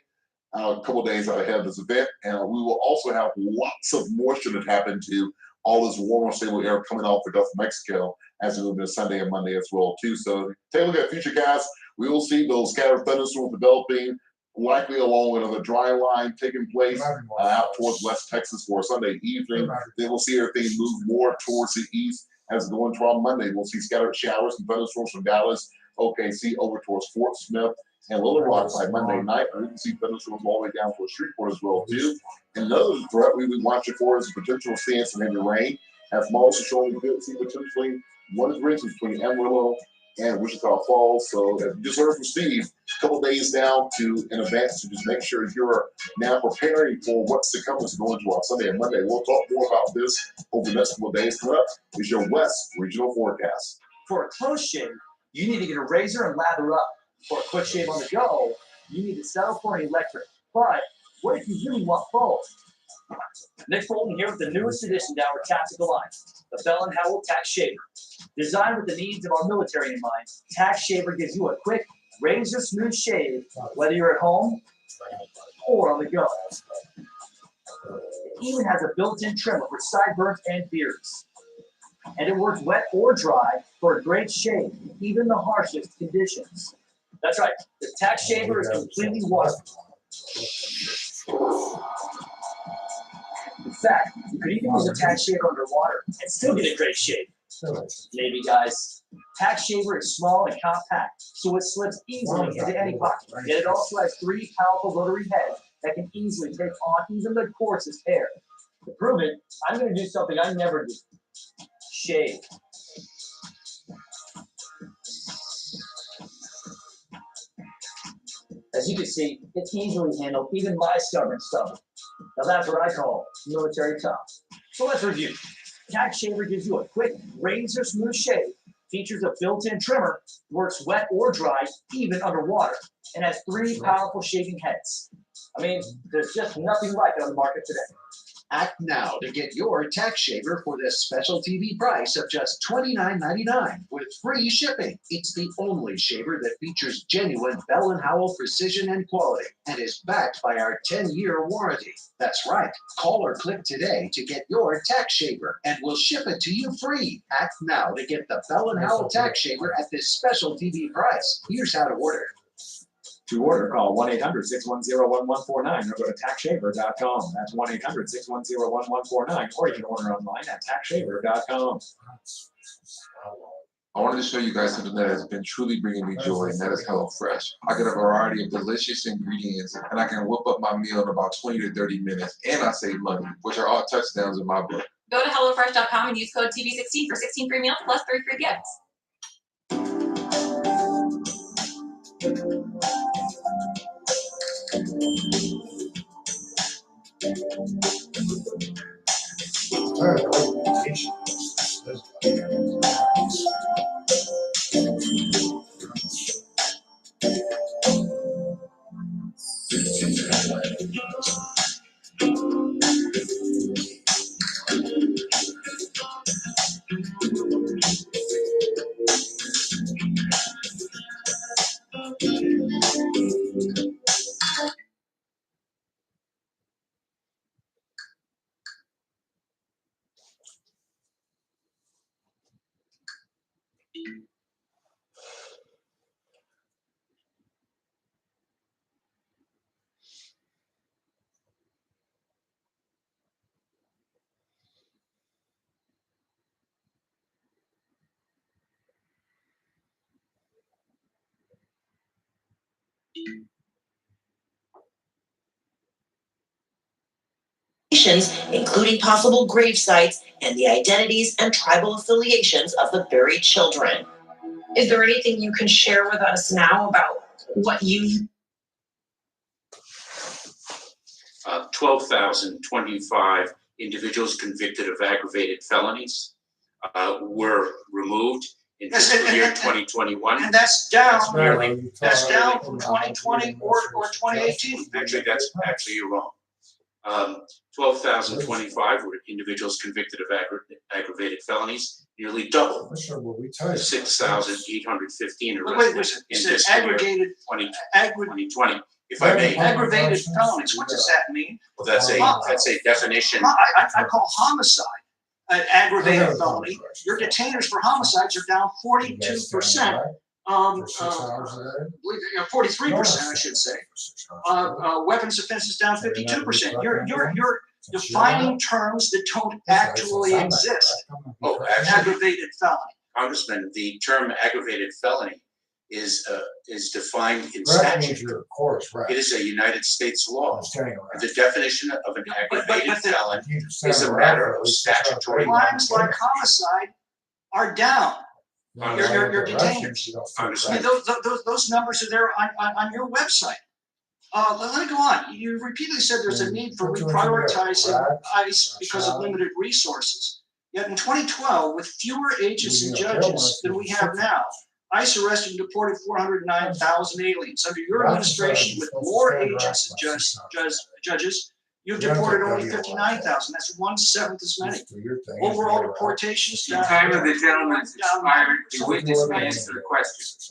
A couple of days out ahead of this event, and we will also have lots of moisture to tap into, all this warmer, stable air coming off the Gulf of Mexico as we move into Sunday and Monday as well too. So take a look at future guys. We will see those scattered thunderstorms developing likely along with another dry line taking place out towards West Texas for Sunday evening. Then we'll see everything move more towards the east as we go into our Monday. We'll see scattered showers and thunderstorms from Dallas, OKC over towards Fort Smith and Little Rock by Monday night. We can see thunderstorms all the way down towards Shreveport as well too. And another threat we've been watching for is the potential of seeing some heavy rain. As models are showing, we could see potentially 1 to 3 inches between Amarillo and Wichita Falls. So as we just heard from Steve, a couple days down to in advance to just make sure you're now preparing for what's to come as we go into our Sunday and Monday. We'll talk more about this over the next couple of days. Coming up is your West Regional Forecast. For a close shave, you need to get a razor and lather up. For a quick shave on the go, you need to settle for an electric. But what if you really want both? Nick Fulton here with the newest addition to our tactical line, the Bell & Howell Tax Shaver. Designed with the needs of our military in mind, Tax Shaver gives you a quick, razor-smooth shave, whether you're at home or on the go. It even has a built-in trimmer for sideburns and beards. And it works wet or dry for a great shave, even in the harshest conditions. That's right, the Tax Shaver is completely waterproof. In fact, you could even use a Tax Shaver underwater and still get a great shave. Maybe, guys. Tax Shaver is small and compact, so it slips easily into any pocket. Yet it also has 3 powerful rotary heads that can easily take on even the coarsest hair. To prove it, I'm going to do something I never do. Shave. As you can see, it's easily handled, even my stubborn stubble. Now that's what I call military tough. So let's review. Tax Shaver gives you a quick, razor-smooth shave, features a built-in trimmer, works wet or dry, even underwater, and has 3 powerful shaving heads. I mean, there's just nothing like it on the market today. Act now to get your Tax Shaver for this special TV price of just $29.99 with free shipping. It's the only shaver that features genuine Bell & Howell precision and quality and is backed by our 10-year warranty. That's right. Call or click today to get your Tax Shaver and we'll ship it to you free. Act now to get the Bell & Howell Tax Shaver at this special TV price. Here's how to order. To order, call 1-800-610-1149 or go to taxshaver.com. That's 1-800-610-1149, or you can order online at taxshaver.com. I wanted to show you guys something that has been truly bringing me joy, and that is HelloFresh. I get a variety of delicious ingredients, and I can whip up my meal in about 20 to 30 minutes, and I save money, which are all touchdowns in my book. Go to HelloFresh.com and use code TV16 for 16 free meals plus 3 free gifts. Including possible grave sites and the identities and tribal affiliations of the buried children. Is there anything you can share with us now about what you... 12,025 individuals convicted of aggravated felonies were removed in fiscal year 2021. And that's down from 2020 or 2018. Actually, you're wrong. 12,025 were individuals convicted of aggravated felonies, nearly double the 6,815 arrested in fiscal year 2020. If I may, Aggravated felonies, what does that mean? well, that's a definition. I call homicide an aggravated felony. Your detainers for homicides are down 42%, For 6 hours a day? believe it, 43%, I should say. Weapons offenses down 52%. You're defining terms that don't actually exist. Oh, actually, Aggravated felony. Congressman, the term aggravated felony is defined in Correct means statute. you're, of course, right. It is a United States law. Standing around. The definition of an aggravated felon Standing is a around matter for at of least 6 hours. statutory. Crimes like homicide are down. You're detained. I mean, those numbers are there on your website. Let me go on. You repeatedly said there's a need for reprioritizing ICE because of limited resources. Yet in 2012, with fewer agents and judges than we have now, ICE arrested and deported 409,000 aliens. Under your administration, with more agents and judges, you've deported only 59,000. That's 1/7 as many. Overall deportations. The time of the gentleman has expired. The witness may answer the question.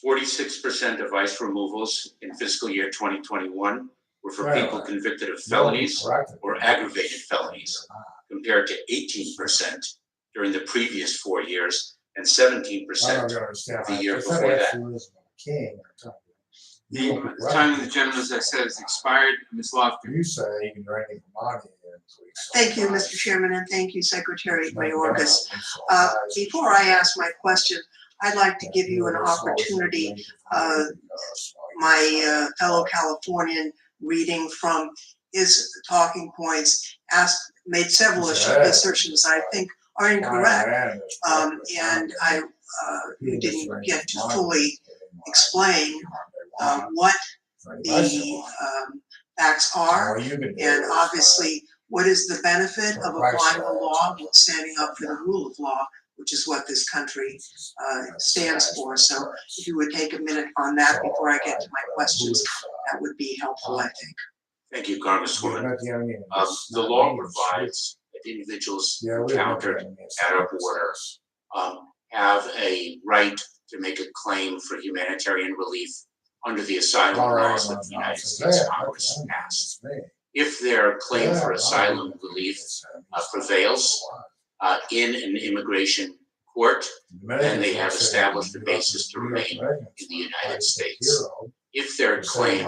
46% of ICE removals in fiscal year 2021 were for people convicted of felonies or aggravated felonies, compared to 18% during the previous 4 years and 17% the year before that. The time of the gentleman, as I said, has expired. Ms. Lofgren. You say you can drink any money. Thank you, Mr. Chairman, and thank you, Secretary Mayorkas. Before I ask my question, I'd like to give you an opportunity. My fellow Californian, reading from his talking points, made several assertions I think are incorrect, and you didn't get to fully explain what the facts are, and obviously what is the benefit of applying the law, standing up for the rule of law, which is what this country stands for. So if you would take a minute on that before I get to my questions, that would be helpful, I think. Thank you, Congresswoman. The law provides that individuals encountered at our border have a right to make a claim for humanitarian relief under the asylum laws that the United States Congress passed. If their claim for asylum relief prevails in an immigration court, then they have established a basis to remain in the United States. If their claim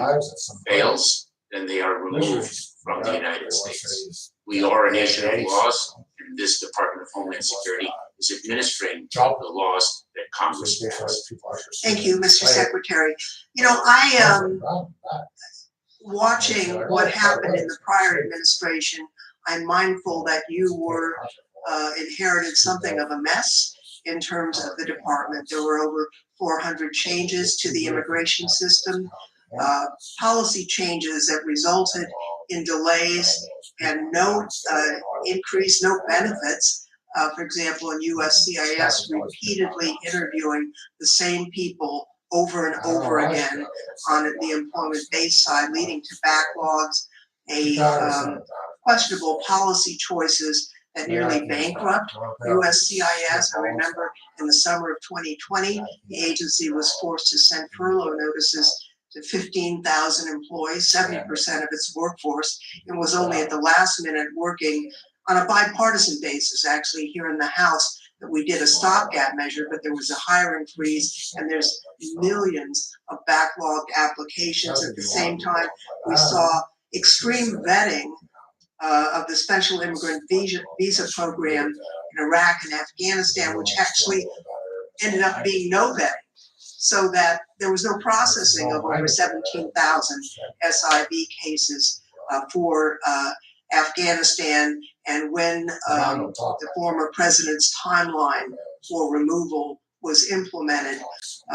fails, then they are removed from the United States. We are a nation of laws, and this Department of Homeland Security is administering the laws that Congress passed. Thank you, Mr. Secretary. You know, I watching what happened in the prior administration, I'm mindful that you were inherited something of a mess in terms of the department. There were over 400 changes to the immigration system, policy changes that resulted in delays and no increase, no benefits. For example, in USCIS, repeatedly interviewing the same people over and over again on the employment-based side, leading to backlogs, questionable policy choices that nearly bankrupt USCIS. I remember in the summer of 2020, the agency was forced to send furlough notices to 15,000 employees, 70% of its workforce, and was only at the last minute working on a bipartisan basis, actually here in the House, that we did a stopgap measure, but there was a hiring freeze, and there's millions of backlogged applications. At the same time, we saw extreme vetting of the special immigrant visa program in Iraq and Afghanistan, which actually ended up being no vetting, so that there was no processing of over 17,000 SIV cases for Afghanistan. And when the former president's timeline for removal was implemented,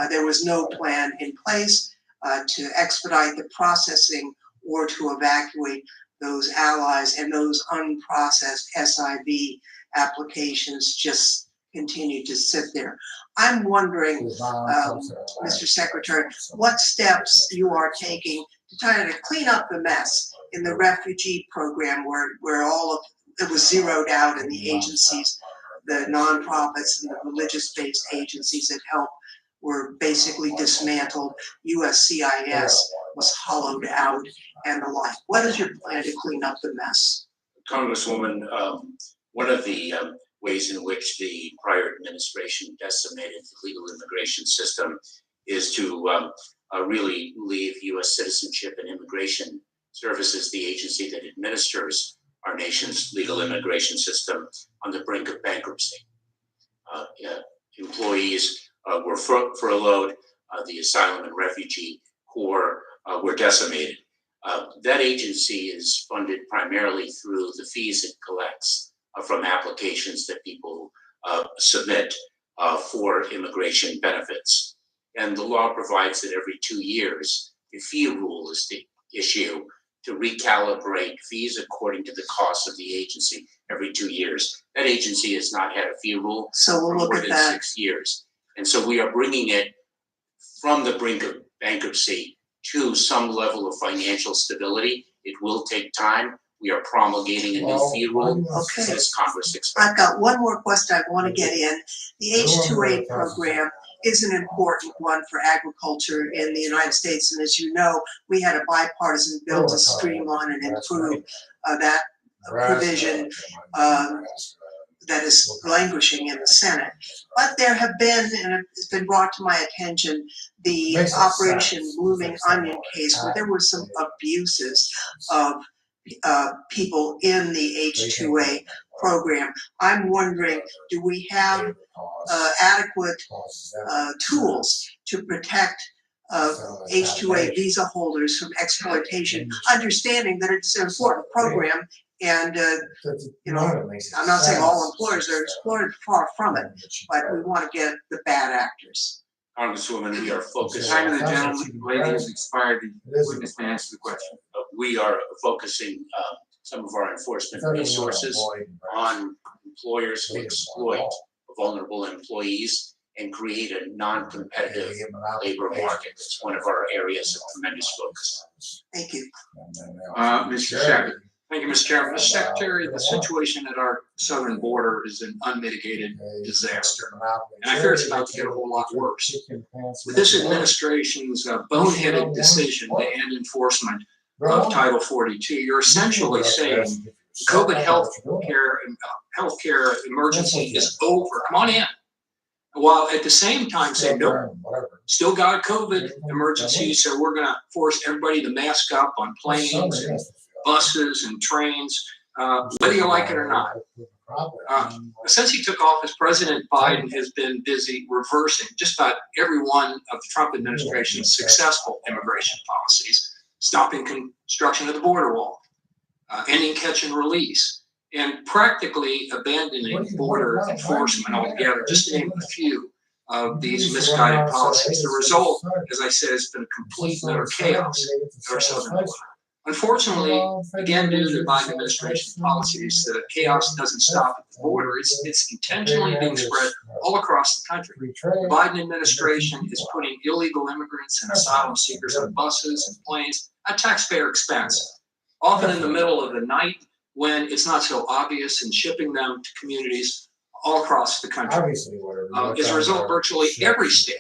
there was no plan in place to expedite the processing or to evacuate those allies, and those unprocessed SIV applications just continue to sit there. I'm wondering, Mr. Secretary, what steps you are taking to try to clean up the mess in the refugee program where all of it was zeroed out, and the agencies, the nonprofits and the religious-based agencies that help were basically dismantled. USCIS was hollowed out and the like. What is your plan to clean up the mess? Congresswoman, one of the ways in which the prior administration decimated the legal immigration system is to really leave U.S. Citizenship and Immigration Services, the agency that administers our nation's legal immigration system, on the brink of bankruptcy. Employees were furloughed, the asylum and refugee corps were decimated. That agency is funded primarily through the fees it collects from applications that people submit for immigration benefits. And the law provides that every 2 years, the fee rule is the issue to recalibrate fees according to the cost of the agency every 2 years. That agency has not had a fee rule So we'll for look more at than that. 6 years. And so we are bringing it from the brink of bankruptcy to some level of financial stability. It will take time. We are promulgating a new fee rule Okay. as Congress expects. I've got one more question I want to get in. The H-2A program is an important one for agriculture in the United States. And as you know, we had a bipartisan bill to streamline and improve that provision that is languishing in the Senate. But there have been, and it's been brought to my attention, the Operation Blooming Onion case where there were some abuses of people in the H-2A program. I'm wondering, do we have adequate tools to protect H-2A visa holders from exploitation, understanding that it's an important program and, you know, I'm not saying all employers are exploited, far from it, but we want to get the bad actors. Congresswoman, we are focusing. Time of the gentleman, lady has expired. The witness may answer the question. We are focusing some of our enforcement resources on employers who exploit vulnerable employees and create a non-competitive labor market. It's one of our areas of tremendous focus. Thank you. Mr. Shepard. Thank you, Mr. Chairman. Mr. Secretary, the situation at our southern border is an unmitigated disaster. And I fear it's about to get a whole lot worse. With this administration's boneheaded decision to end enforcement of Title 42, you're essentially saying the COVID healthcare emergency is over. Come on in. While at the same time saying, nope, still got a COVID emergency, so we're going to force everybody to mask up on planes and buses and trains, whether you like it or not. Since he took office, President Biden has been busy reversing just about every one of the Trump administration's successful immigration policies, stopping construction of the border wall, ending catch and release, and practically abandoning border enforcement altogether, just to name a few of these misguided policies. The result, as I said, has been complete and utter chaos at our southern border. Unfortunately, again, due to the Biden administration policies, the chaos doesn't stop at the border. It's intentionally being spread all across the country. The Biden administration is putting illegal immigrants and asylum seekers on buses and planes at taxpayer expense, often in the middle of the night when it's not so obvious, and shipping them to communities all across the country. As a result, virtually every state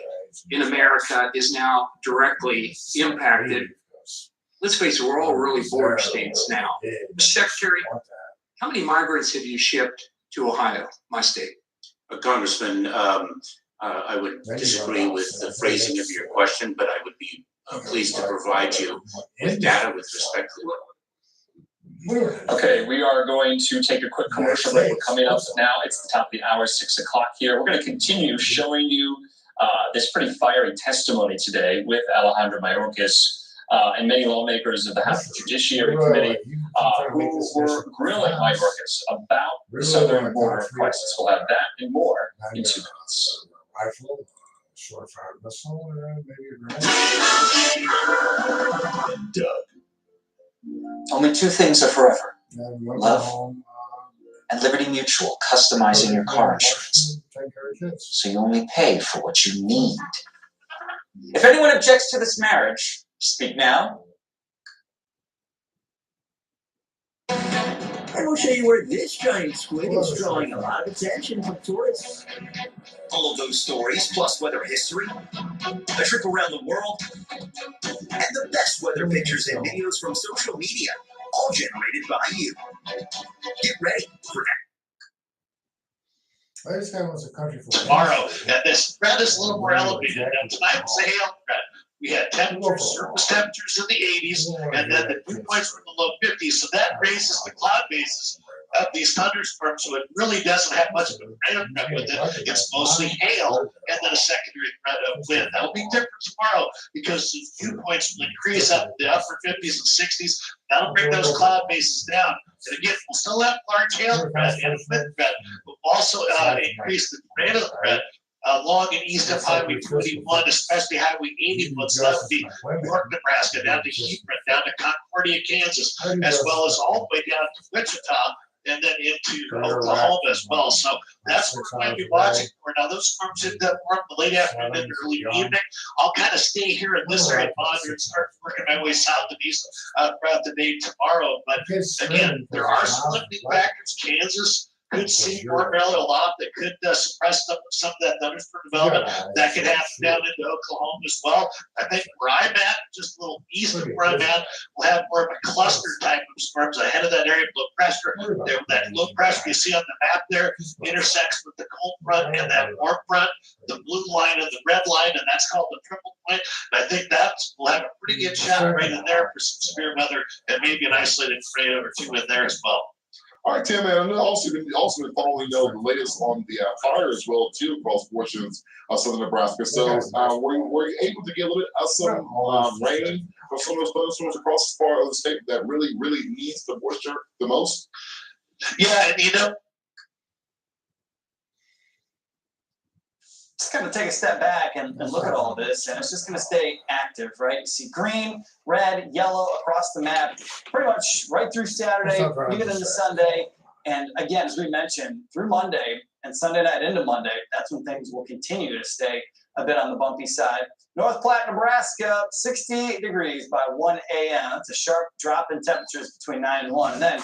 in America is now directly impacted. Let's face it, we're all really border states now. Mr. Secretary, how many migrants have you shipped to Ohio, my state? Congressman, I would disagree with the phrasing of your question, but I would be pleased to provide you with data with respect to it. Okay, we are going to take a quick commercial break. We're coming up now. It's the top of the hour, 6 o'clock here. We're going to continue showing you this pretty fiery testimony today with Alejandro Mayorkas and many lawmakers of the House Judiciary Committee who were grilling Mayorkas about the southern border crisis. We'll have that and more in 2 minutes. Short-fired missile, maybe Doug. Only 2 things are forever: love and Liberty Mutual, customizing your car insurance, so you only pay for what you need. If anyone objects to this marriage, speak now. And we'll show you where this giant squid is drawing a lot of attention from tourists. All of those stories, plus weather history, a trip around the world, and the best weather pictures and videos from social media, all generated by you. Get ready for tomorrow. And this threat is a little more elevated. Now, tonight was a hail threat. We had surface temperatures in the 80s, and then the dew points were in the low 50s. So that raises the cloud bases of these thunderstorms. So it really doesn't have much of a rain threat with it. It's mostly hail and then a secondary threat of wind. That will be different tomorrow because the dew points will increase up to the upper 50s and 60s. That'll bring those cloud bases down. And again, we'll still have large hail threat and wind threat. We'll also increase the tornado threat along and east of Highway 21, especially Highway 81, south of York, Nebraska, down to Hebron, down to Concordia, Kansas, as well as all the way down to Wichita, and then into Oklahoma as well. So that's what we're going to be watching for. Now, those storms end up more in the late afternoon and early evening. I'll kind of stay here in this area, monitor, and start working my way south and east throughout the day tomorrow. But again, there are some limiting factors. Kansas could see more parallel aloft that could suppress some of that thunderstorm development. That could happen down into Oklahoma as well. I think where I'm at, just a little east of where I'm at, we'll have more of a cluster type of storms ahead of that area of low pressure. That low pressure you see on the map there intersects with the cold front and that warm front, the blue line and the red line, and that's called the triple point. And I think we'll have a pretty good shot right in there for some severe weather and maybe an isolated tornado or two in there as well. All right, Tim, and I've also been following the latest on the fire as well too across portions of southern Nebraska. So were you able to get a little bit of some rain for some of those thunderstorms across this part of the state that really needs the moisture the most? Yeah, and just kind of take a step back and look at all this, and it's just going to stay active, right? You see green, red, yellow across the map, pretty much right through Saturday, even into Sunday. And again, as we mentioned, through Monday and Sunday night into Monday, that's when things will continue to stay a bit on the bumpy side. North Platte, Nebraska, 68 degrees by 1 a.m. That's a sharp drop in temperatures between 9 and 1. And then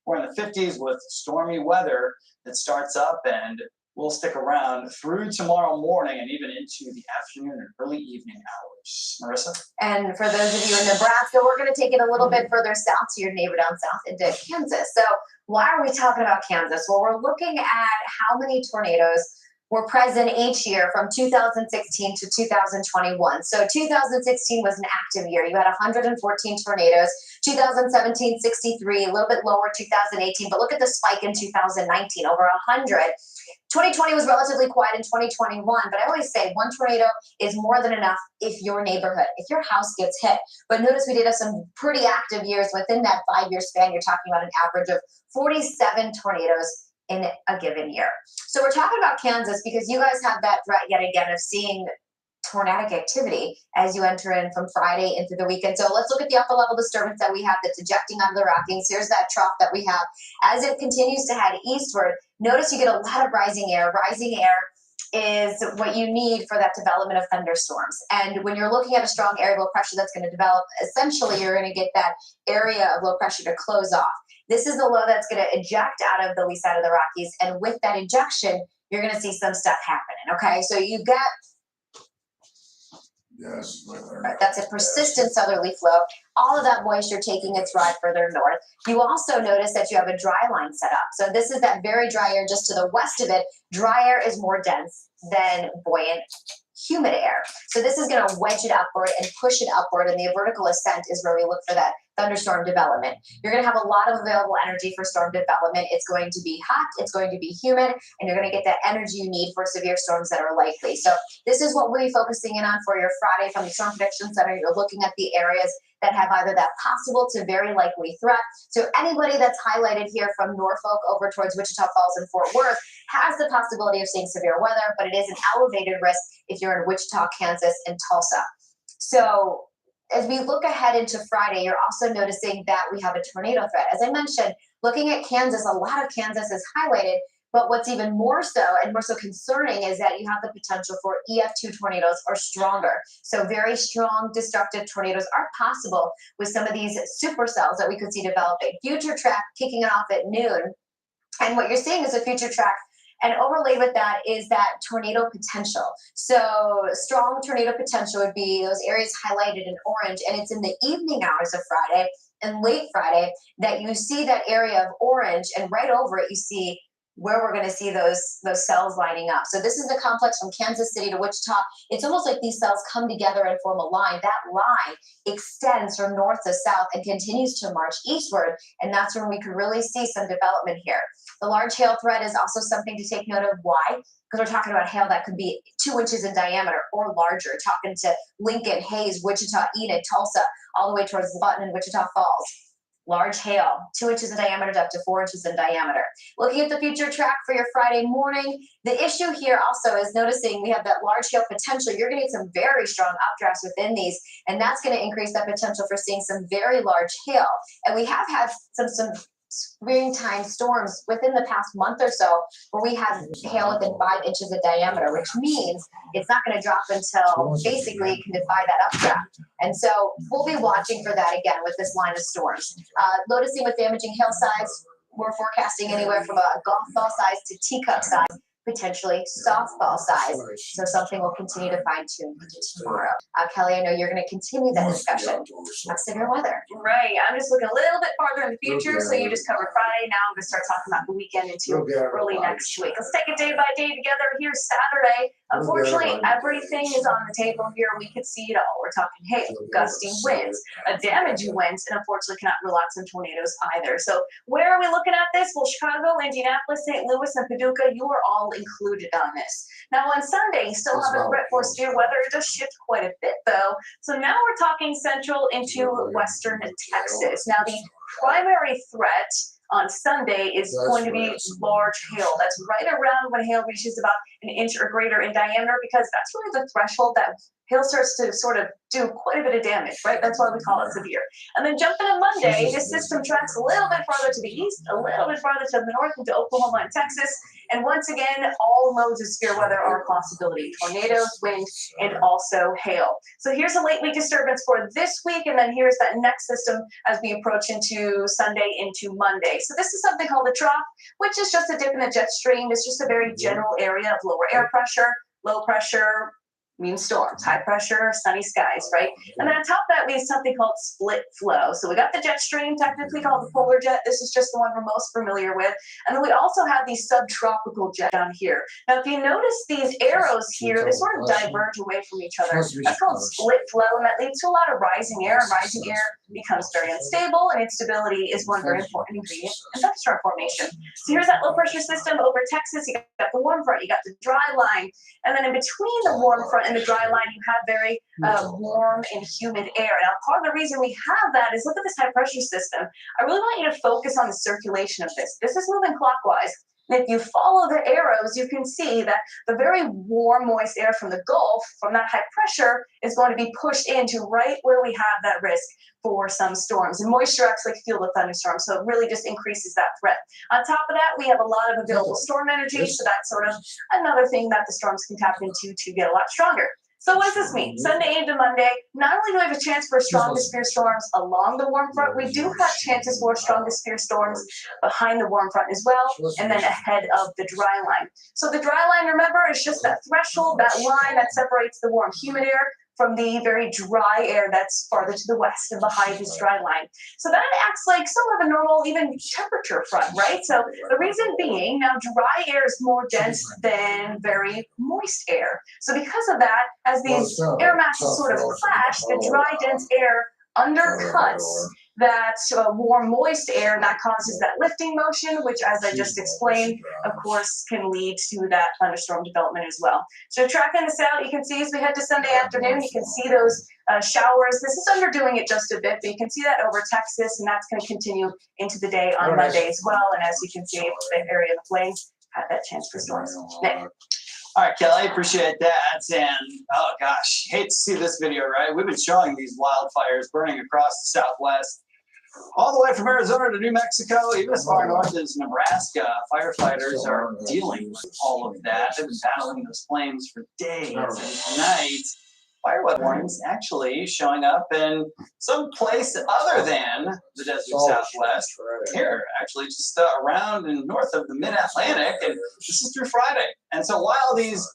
we're in the 50s with stormy weather that starts up and will stick around through tomorrow morning and even into the afternoon and early evening hours. Marissa? And for those of you in Nebraska, we're going to take it a little bit further south to your neighbor down south into Kansas. So why are we talking about Kansas? Well, we're looking at how many tornadoes were present each year from 2016 to 2021. So 2016 was an active year. You had 114 tornadoes. 2017, 63, a little bit lower 2018. But look at the spike in 2019, over 100. 2020 was relatively quiet in 2021, but I always say one tornado is more than enough if your neighborhood, if your house gets hit. But notice we did have some pretty active years within that 5-year span. You're talking about an average of 47 tornadoes in a given year. So we're talking about Kansas because you guys have that threat yet again of seeing tornadic activity as you enter in from Friday into the weekend. So let's look at the upper level disturbance that we have that's ejecting out of the Rockies. Here's that trough that we have. As it continues to head eastward, notice you get a lot of rising air. Rising air is what you need for that development of thunderstorms. And when you're looking at a strong area of low pressure that's going to develop, essentially you're going to get that area of low pressure to close off. This is the low that's going to eject out of the lee side of the Rockies. And with that ejection, you're going to see some stuff happening. Okay, so you get that's a persistent southerly flow. All of that moisture taking its ride further north. You also notice that you have a dry line set up. So this is that very dry air just to the west of it. Dry air is more dense than buoyant, humid air. So this is going to wedge it upward and push it upward. And the vertical ascent is where we look for that thunderstorm development. You're going to have a lot of available energy for storm development. It's going to be hot, it's going to be humid, and you're going to get that energy you need for severe storms that are likely. So this is what we'll be focusing in on for your Friday from the Storm Prediction Center. You're looking at the areas that have either that possible to very likely threat. So anybody that's highlighted here from Norfolk over towards Wichita Falls and Fort Worth has the possibility of seeing severe weather, but it is an elevated risk if you're in Wichita, Kansas, and Tulsa. So as we look ahead into Friday, you're also noticing that we have a tornado threat. As I mentioned, looking at Kansas, a lot of Kansas is highlighted, but what's even more so and more so concerning is that you have the potential for EF2 tornadoes or stronger. So very strong destructive tornadoes are possible with some of these supercells that we could see developing. Future track kicking it off at noon. And what you're seeing is a future track. And overlaid with that is that tornado potential. So strong tornado potential would be those areas highlighted in orange, and it's in the evening hours of Friday and late Friday that you see that area of orange, and right over it you see where we're going to see those cells lining up. So this is the complex from Kansas City to Wichita. It's almost like these cells come together and form a line. That line extends from north to south and continues to march eastward, and that's when we could really see some development here. The large hail threat is also something to take note of. Why? Because we're talking about hail that could be 2 inches in diameter or larger, talking to Lincoln, Hayes, Wichita, Enid, Tulsa, all the way towards Button and Wichita Falls. Large hail, 2 inches in diameter to up to 4 inches in diameter. Looking at the future track for your Friday morning, the issue here also is noticing we have that large hail potential. You're going to get some very strong updrafts within these, and that's going to increase that potential for seeing some very large hail. And we have had some springtime storms within the past month or so where we had hail within 5 inches of diameter, which means it's not going to drop until basically it can defy that updraft. And so we'll be watching for that again with this line of storms. Noticing with damaging hail size, we're forecasting anywhere from a golf ball size to teacup size, potentially softball size. So something we'll continue to fine tune tomorrow. Kelly, I know you're going to continue that discussion of severe weather. Right. I'm just looking a little bit farther in the future. So you just covered Friday. Now I'm going to start talking about the weekend into early next week. Let's take it day by day together. Here's Saturday. Unfortunately, everything is on the table here. We could see it all. We're talking hail, gusty winds, damaging winds, and unfortunately cannot rule out some tornadoes either. So where are we looking at this? Well, Chicago, Indianapolis, St. Louis, and Paducah, you are all included on this. Now on Sunday, you still have a threat for severe weather. It does shift quite a bit though. So now we're talking central into western Texas. Now the primary threat on Sunday is going to be large hail. That's right around when hail reaches about an inch or greater in diameter, because that's really the threshold that hail starts to sort of do quite a bit of damage, right? That's why we call it severe. And then jumping to Monday, this system tracks a little bit farther to the east, a little bit farther to the north into Oklahoma and Texas. And once again, all modes of severe weather are a possibility. Tornadoes, wind, and also hail. So here's a late week disturbance for this week, and then here's that next system as we approach into Sunday into Monday. So this is something called a trough, which is just a dip in the jet stream. It's just a very general area of lower air pressure, low pressure, means storms, high pressure, sunny skies, right? And then on top of that, we have something called split flow. So we got the jet stream, technically called the polar jet. This is just the one we're most familiar with. And then we also have these subtropical jet down here. Now, if you notice these arrows here, they sort of diverge away from each other. That's called split flow, and that leads to a lot of rising air, and rising air becomes very unstable, and instability is one very important ingredient in thunderstorm formation. So here's that low pressure system over Texas. You got the warm front, you got the dry line, and then in between the warm front and the dry line, you have very warm and humid air. Now, part of the reason we have that is look at this high pressure system. I really want you to focus on the circulation of this. This is moving clockwise. And if you follow the arrows, you can see that the very warm, moist air from the Gulf, from that high pressure, is going to be pushed into right where we have that risk for some storms. And moisture acts like fuel to thunderstorms, so it really just increases that threat. On top of that, we have a lot of available storm energy, so that's sort of another thing that the storms can tap into to get a lot stronger. So what does this mean? Sunday into Monday, not only do we have a chance for strong to severe storms along the warm front, we do have chances for strong to severe storms behind the warm front as well, and then ahead of the dry line. So the dry line, remember, is just that threshold, that line that separates the warm, humid air from the very dry air that's farther to the west and behind this dry line. So that acts like somewhat of a normal, even temperature front, right? So the reason being, now dry air is more dense than very moist air. So because of that, as these air masses sort of clash, the dry, dense air undercuts that warm, moist air, and that causes that lifting motion, which, as I just explained, of course, can lead to that thunderstorm development as well. So tracking this out, you can see as we head to Sunday afternoon, you can see those showers. This is underdoing it just a bit, but you can see that over Texas, and that's going to continue into the day on Monday as well. And as you can see, the area of the plains had that chance for storms. Nick. All right, Kelly, appreciate that. And oh gosh, hate to see this video, right? We've been showing these wildfires burning across the Southwest, all the way from Arizona to New Mexico, even as far north as Nebraska. Firefighters are dealing with all of that. They've been battling those flames for days and nights. Fire weather warnings actually showing up in some place other than the desert Southwest. Here, actually, just around and north of the Mid-Atlantic, and this is through Friday. And so while these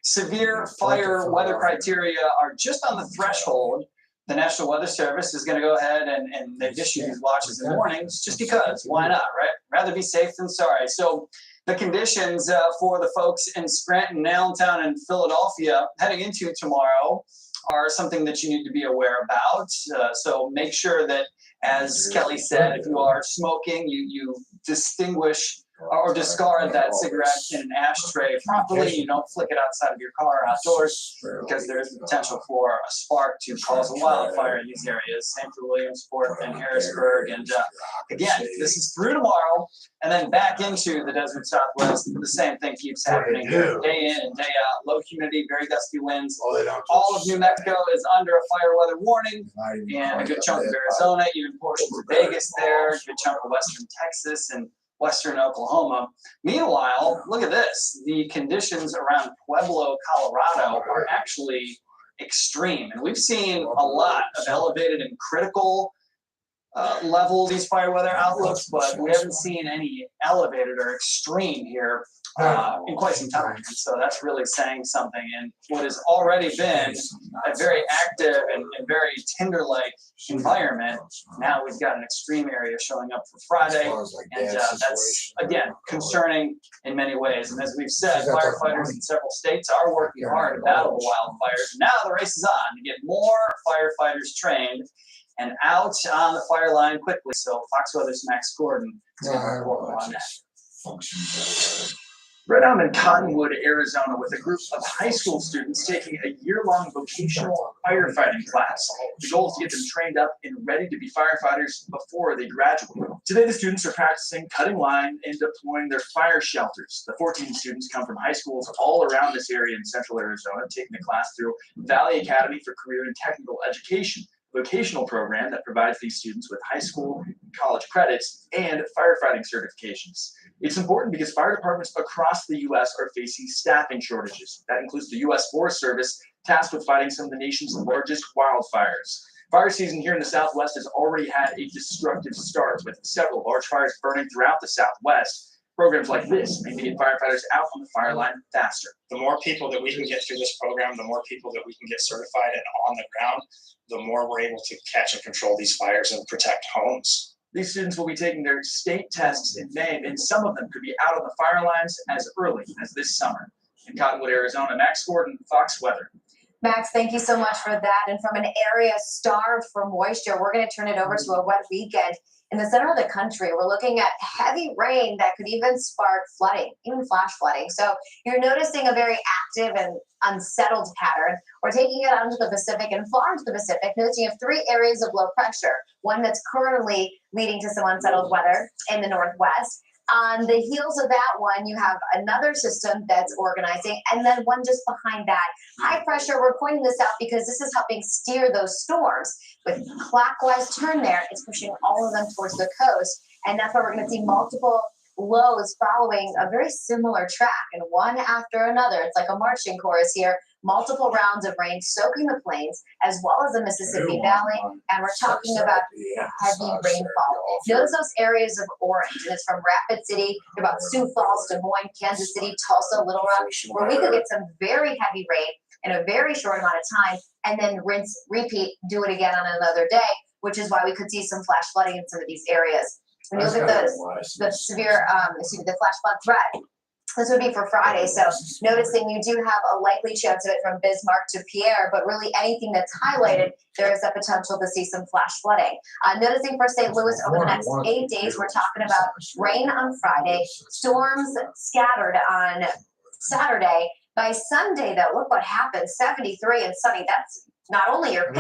severe fire weather criteria are just on the threshold, the National Weather Service is going to go ahead and they've issued these watches and warnings just because. Why not, right? Rather be safe than sorry. So The conditions for the folks in Scranton, Allentown, and Philadelphia heading into tomorrow are something that you need to be aware about. So make sure that, as Kelly said, if you are smoking, you distinguish or discard that cigarette in an ashtray properly. You don't flick it outside of your car or outdoors, because there is the potential for a spark to cause a wildfire in these areas. Same for Williamsport and Harrisburg. And again, this is through tomorrow, and then back into the desert Southwest. The same thing keeps happening here, day in and day out. Low humidity, very gusty winds. All of New Mexico is under a fire weather warning, and a good chunk of Arizona, even portions of Vegas there, a good chunk of western Texas and western Oklahoma. Meanwhile, look at this. The conditions around Pueblo, Colorado are actually extreme. And we've seen a lot of elevated and critical levels, these fire weather outlooks, but we haven't seen any elevated or extreme here in quite some time. And so that's really saying something. And what has already been a very active and very Tinder-like environment, now we've got an extreme area showing up for Friday. And that's, again, concerning in many ways. And as we've said, firefighters in several states are working hard to battle the wildfires. Now the race is on to get more firefighters trained and out on the fire line quickly. So Fox Weather's Max Gordon is going to report on that. Right, I'm in Cottonwood, Arizona, with a group of high school students taking a year-long vocational firefighting class. The goal is to get them trained up and ready to be firefighters before they graduate. Today, the students are practicing cutting line and deploying their fire shelters. The 14 students come from high schools all around this area in central Arizona, taking the class through Valley Academy for Career and Technical Education, a vocational program that provides these students with high school and college credits and firefighting certifications. It's important because fire departments across the U.S. are facing staffing shortages. That includes the U.S. Forest Service, tasked with fighting some of the nation's largest wildfires. Fire season here in the Southwest has already had a destructive start, with several large fires burning throughout the Southwest. Programs like this aim to get firefighters out on the fire line faster. The more people that we can get through this program, the more people that we can get certified and on the ground, the more we're able to catch and control these fires and protect homes. These students will be taking their state tests in May, and some of them could be out on the fire lines as early as this summer. In Cottonwood, Arizona, Max Gordon, Fox Weather. Max, thank you so much for that. And from an area starved for moisture, we're going to turn it over to a wet weekend. In the center of the country, we're looking at heavy rain that could even spark flooding, even flash flooding. So you're noticing a very active and unsettled pattern. We're taking it out into the Pacific and far into the Pacific. Notice you have 3 areas of low pressure, one that's currently leading to some unsettled weather in the northwest. On the heels of that one, you have another system that's organizing, and then one just behind that. High pressure, we're pointing this out because this is helping steer those storms. With clockwise turn there, it's pushing all of them towards the coast, and that's why we're going to see multiple lows following a very similar track, and one after another. It's like a marching chorus here. Multiple rounds of rain soaking the plains as well as the Mississippi Valley, and we're talking about heavy rainfall. Notice those areas of orange, and it's from Rapid City to about Sioux Falls, Des Moines, Kansas City, Tulsa, Little Rock, where we could get some very heavy rain in a very short amount of time, and then rinse, repeat, do it again on another day, which is why we could see some flash flooding in some of these areas. When you look at the severe, the flash flood threat, this would be for Friday. So noticing you do have a likely chance of it from Bismarck to Pierre, but really anything that's highlighted, there is a potential to see some flash flooding. Noticing for St. Louis over the next 8 days, we're talking about rain on Friday, storms scattered on Saturday. By Sunday, though, look what happened, 73 and sunny. That's not only your pick.